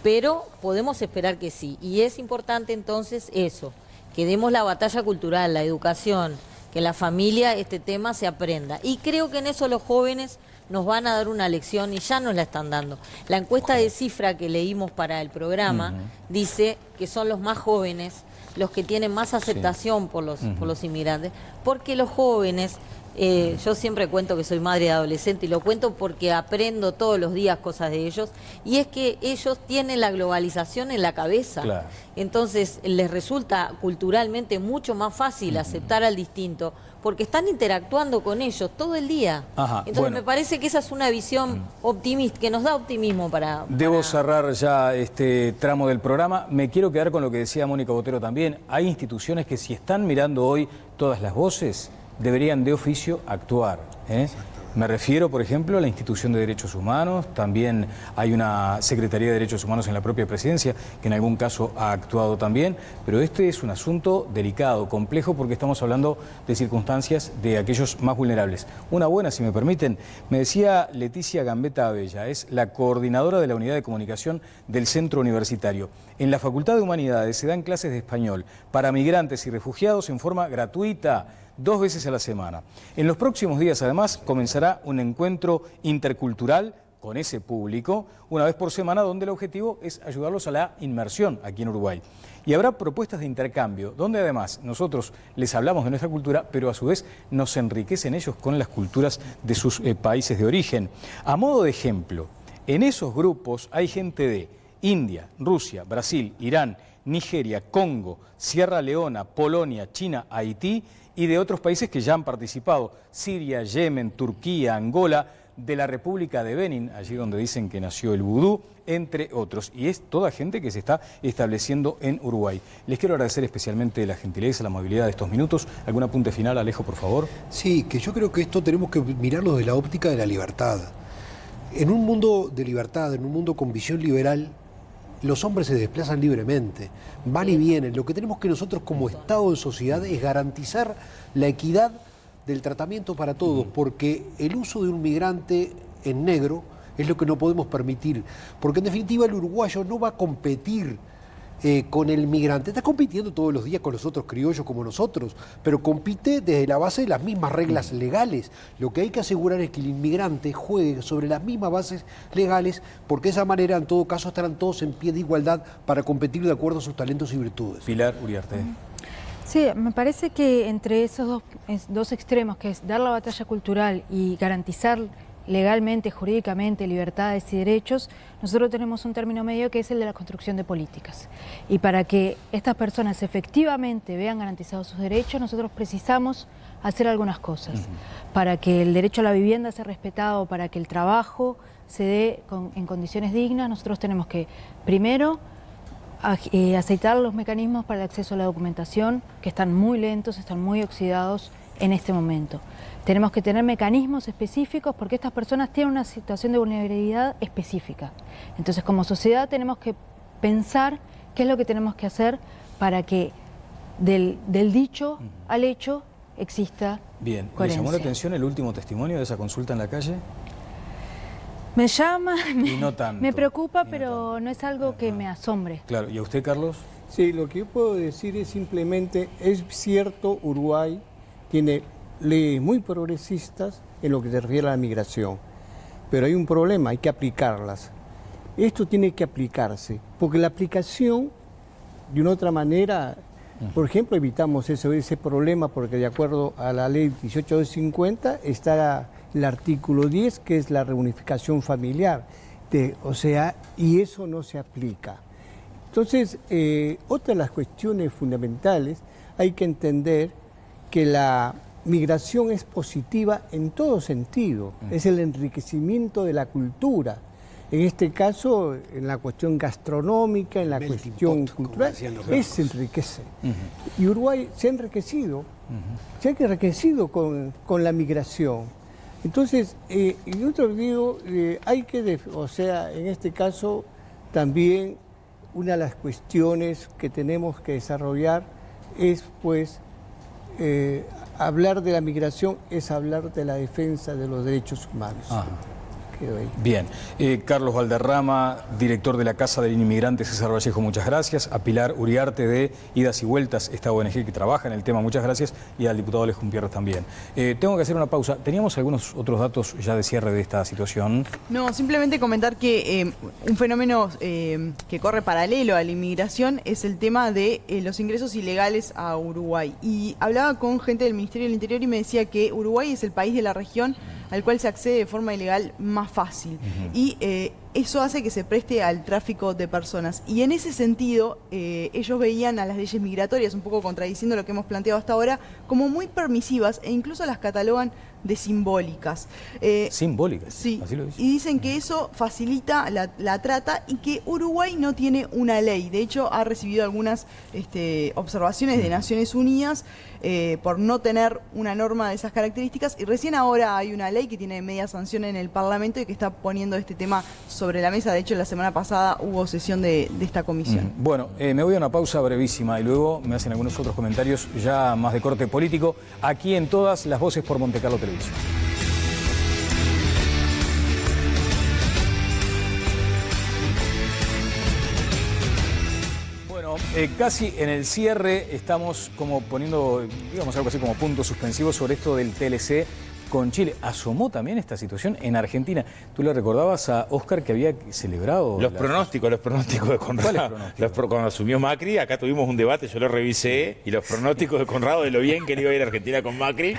pero podemos esperar que sí. Y es importante entonces eso, que demos la batalla cultural, la educación, que en la familia este tema se aprenda. Y creo que en eso los jóvenes nos van a dar una lección, y ya nos la están dando. La encuesta de Cifra que leímos para el programa dice que son los más jóvenes los que tienen más aceptación por los inmigrantes, porque los jóvenes, yo siempre cuento que soy madre de adolescente, y lo cuento porque aprendo todos los días cosas de ellos, y es que ellos tienen la globalización en la cabeza. Claro. Entonces les resulta culturalmente mucho más fácil aceptar al distinto, porque están interactuando con ellos todo el día. Entonces me parece que esa es una visión optimista, que nos da optimismo para... Debo cerrar ya este tramo del programa. Me quiero quedar con lo que decía Mónica Botero también. Hay instituciones que, si están mirando hoy todas las voces, deberían de oficio actuar. Me refiero, por ejemplo, a la Institución de Derechos Humanos. También hay una Secretaría de Derechos Humanos en la propia Presidencia, que en algún caso ha actuado también. Pero este es un asunto delicado, complejo, porque estamos hablando de circunstancias de aquellos más vulnerables. Una buena, si me permiten, me decía Leticia Gambetta Abella, es la coordinadora de la Unidad de Comunicación del Centro Universitario. En la Facultad de Humanidades se dan clases de español para migrantes y refugiados en forma gratuita, 2 veces a la semana. En los próximos días, además, comenzará un encuentro intercultural con ese público, una vez por semana, donde el objetivo es ayudarlos a la inmersión aquí en Uruguay. Y habrá propuestas de intercambio, donde además nosotros les hablamos de nuestra cultura, pero a su vez nos enriquecen ellos con las culturas de sus países de origen. A modo de ejemplo, en esos grupos hay gente de India, Rusia, Brasil, Irán, Nigeria, Congo, Sierra Leona, Polonia, China, Haití, y de otros países que ya han participado: Siria, Yemen, Turquía, Angola, de la República de Benín, allí donde dicen que nació el vudú, entre otros. Y es toda gente que se está estableciendo en Uruguay. Les quiero agradecer especialmente la gentileza, la amabilidad de estos minutos. ¿Algún apunte final, Alejo, por favor? Sí, que yo creo que esto tenemos que mirarlo desde la óptica de la libertad. En un mundo de libertad, en un mundo con visión liberal, los hombres se desplazan libremente, van y vienen. Lo que tenemos que nosotros como Estado en sociedad es garantizar la equidad del tratamiento para todos, porque el uso de un migrante en negro es lo que no podemos permitir, porque en definitiva el uruguayo no va a competir con el migrante, está compitiendo todos los días con los otros criollos como nosotros, pero compite desde la base de las mismas reglas legales. Lo que hay que asegurar es que el inmigrante juegue sobre las mismas bases legales, porque de esa manera en todo caso estarán todos en pie de igualdad para competir de acuerdo a sus talentos y virtudes. Pilar Uriarte. Sí, me parece que entre esos dos extremos, que es dar la batalla cultural y garantizar legalmente, jurídicamente, libertades y derechos, nosotros tenemos un término medio que es el de la construcción de políticas. Y para que estas personas efectivamente vean garantizados sus derechos, nosotros precisamos hacer algunas cosas. Para que el derecho a la vivienda sea respetado, para que el trabajo se dé en condiciones dignas, nosotros tenemos que, primero, aceitar los mecanismos para el acceso a la documentación, que están muy lentos, están muy oxidados en este momento. Tenemos que tener mecanismos específicos porque estas personas tienen una situación de vulnerabilidad específica. Entonces, como sociedad tenemos que pensar qué es lo que tenemos que hacer para que del dicho al hecho exista Bien, coherencia. ¿Le llamó la atención el último testimonio de esa consulta en la calle? Me llama, Y no tanto. me preocupa, pero no es algo que me asombre. Claro, ¿y a usted, Carlos? Sí, lo que yo puedo decir es simplemente, es cierto, Uruguay tiene leyes muy progresistas en lo que se refiere a la migración, pero hay un problema, hay que aplicarlas. Esto tiene que aplicarse, porque la aplicación, de una otra manera, por ejemplo, evitamos ese problema, porque de acuerdo a la ley 18250 está el artículo 10, que es la reunificación familiar, y eso no se aplica. Entonces, otra de las cuestiones fundamentales, hay que entender que la migración es positiva en todo sentido, es el enriquecimiento de la cultura. En este caso, en la cuestión gastronómica, en la cuestión cultural, se enriquece. Y Uruguay se ha enriquecido, con la migración. Entonces, yo te digo, hay que, en este caso, también una de las cuestiones que tenemos que desarrollar es, pues, hablar de la migración es hablar de la defensa de los derechos humanos. Bien. Carlos Valderrama, director de la Casa del Inmigrante César Vallejo, muchas gracias. A Pilar Uriarte de Idas y Vueltas, esta ONG que trabaja en el tema, muchas gracias. Y al diputado Alejo Umpierres también. Tengo que hacer una pausa. ¿Teníamos algunos otros datos ya de cierre de esta situación? No, simplemente comentar que un fenómeno que corre paralelo a la inmigración es el tema de los ingresos ilegales a Uruguay. Y hablaba con gente del Ministerio del Interior y me decía que Uruguay es el país de la región al cual se accede de forma ilegal más fácil. Y eso hace que se preste al tráfico de personas. Y en ese sentido, ellos veían a las leyes migratorias, un poco contradiciendo lo que hemos planteado hasta ahora, como muy permisivas e incluso las catalogan de simbólicas. ¿Simbólicas? Sí. Así lo dice. Y dicen que eso facilita la trata y que Uruguay no tiene una ley. De hecho, ha recibido algunas observaciones de Naciones Unidas por no tener una norma de esas características. Y recién ahora hay una ley que tiene media sanción en el Parlamento y que está poniendo este tema sobre la mesa. De hecho, la semana pasada hubo sesión de esta comisión. Bueno, me voy a una pausa brevísima y luego me hacen algunos otros comentarios ya más de corte político, aquí en Todas las Voces por Montecarlo Televisión. Bueno, casi en el cierre estamos como poniendo, digamos, algo así como puntos suspensivos sobre esto del TLC con Chile. Asomó también esta situación en Argentina. Tú le recordabas a Óscar que había celebrado... Los pronósticos de Conrado. Cuando asumió Macri, acá tuvimos un debate, yo lo revisé, y los pronósticos de Conrado de lo bien que le iba a ir a Argentina con Macri.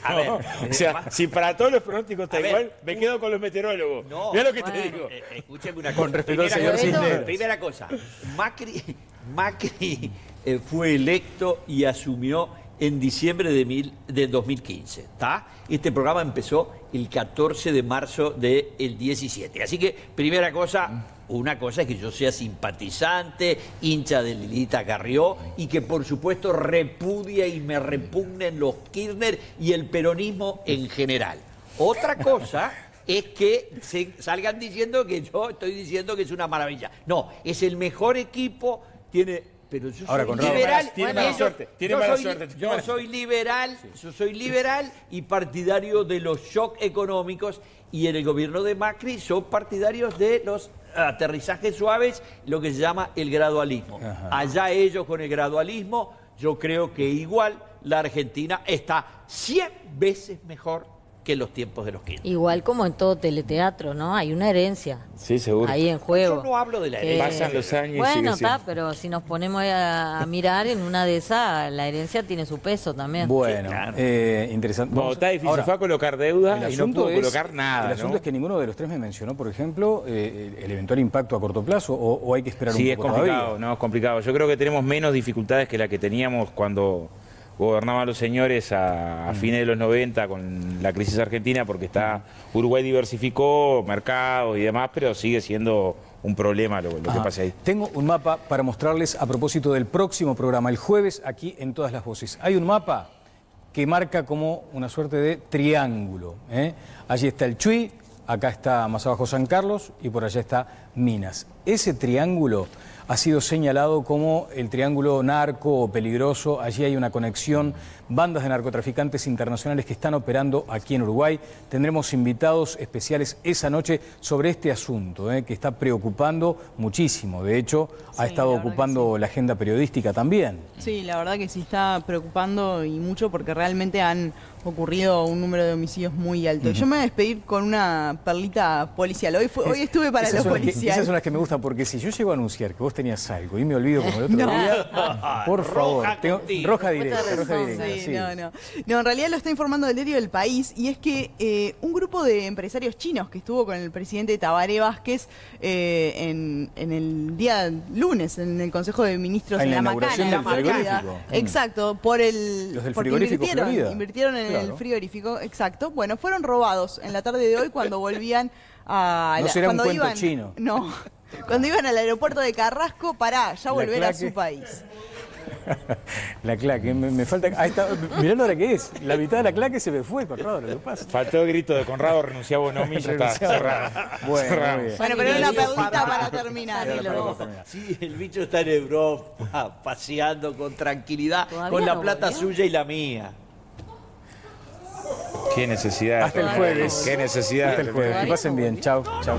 A ver, o sea, si para todos los pronósticos está igual, me quedo con los meteorólogos. No, mira lo que te digo. Escúchame una con cosa. Respeto al señor Cisneros. Primera cosa, Macri fue electo y asumió en diciembre de 2015, ¿está? Este programa empezó el 14 de marzo del 17. Así que, primera cosa, una cosa es que yo sea simpatizante, hincha de Lilita Carrió, y que por supuesto repudia y me repugnen los Kirchner y el peronismo en general. Otra cosa es que salgan diciendo que yo estoy diciendo que es una maravilla. No, es el mejor equipo, tiene... Pero yo Ahora, soy Conrado, liberal. Tiene mala suerte. Yo soy liberal y partidario de los shocks económicos, y en el gobierno de Macri son partidarios de los aterrizajes suaves, lo que se llama el gradualismo. Allá ellos con el gradualismo, yo creo que igual la Argentina está 100 veces mejor que los tiempos de los Kirchner. Igual como en todo teleteatro, ¿no? Hay una herencia. Sí, seguro. Ahí en juego. Yo no hablo de la herencia. Pasan los años y bueno, sigue está, pero si nos ponemos a mirar en una de esas, la herencia tiene su peso también. Bueno, sí, claro. Interesante. No, está difícil. Ahora, fue a colocar deuda y no pudo es, colocar nada. El asunto es que ninguno de los tres me mencionó, por ejemplo, el eventual impacto a corto plazo, o hay que esperar un poco. Sí, es complicado, no, es complicado. Yo creo que tenemos menos dificultades que la que teníamos cuando gobernaban los señores a fines de los 90 con la crisis argentina, porque Uruguay diversificó mercados y demás, pero sigue siendo un problema lo que pasa ahí. Tengo un mapa para mostrarles a propósito del próximo programa, el jueves, aquí en Todas las Voces. Hay un mapa que marca como una suerte de triángulo. Allí está el Chuy, acá está más abajo San Carlos y por allá está Minas. Ese triángulo ha sido señalado como el triángulo narco o peligroso. Allí hay una conexión, bandas de narcotraficantes internacionales que están operando aquí en Uruguay. Tendremos invitados especiales esa noche sobre este asunto, que está preocupando muchísimo. De hecho, ha estado ocupando la agenda periodística también. Sí, la verdad que sí está preocupando y mucho porque realmente han ocurrido un número de homicidios muy alto. Yo me voy a despedir con una perlita policial. Hoy estuve para los policiales. Esas son las que me gustan, porque si yo llego a anunciar que vos tenías algo y me olvido como el otro día, por favor, roja directa. Sí. No, en realidad lo está informando el diario del País, y es que un grupo de empresarios chinos que estuvo con el presidente Tabaré Vázquez en el día lunes, en el Consejo de Ministros en la inauguración del frigorífico. Exacto, Los del frigorífico invirtieron en el frigorífico, exacto. Bueno, fueron robados en la tarde de hoy cuando volvían a... No será un cuento chino. No, cuando iban al aeropuerto de Carrasco para ya volver a su país. La claque, me falta... Ahí está, mirá la hora que es. La mitad de la claque se me fue, Conrado, lo que pasa. Faltó el grito de Conrado, renuncia a Bonomi, ya está cerrado. Bueno, pero era una perlita para terminar. Sí, el bicho está en Europa, paseando con tranquilidad, con la plata suya y la mía. Qué necesidad. Hasta el jueves. Qué necesidad. Hasta el jueves. Que pasen bien. Chao. Chao.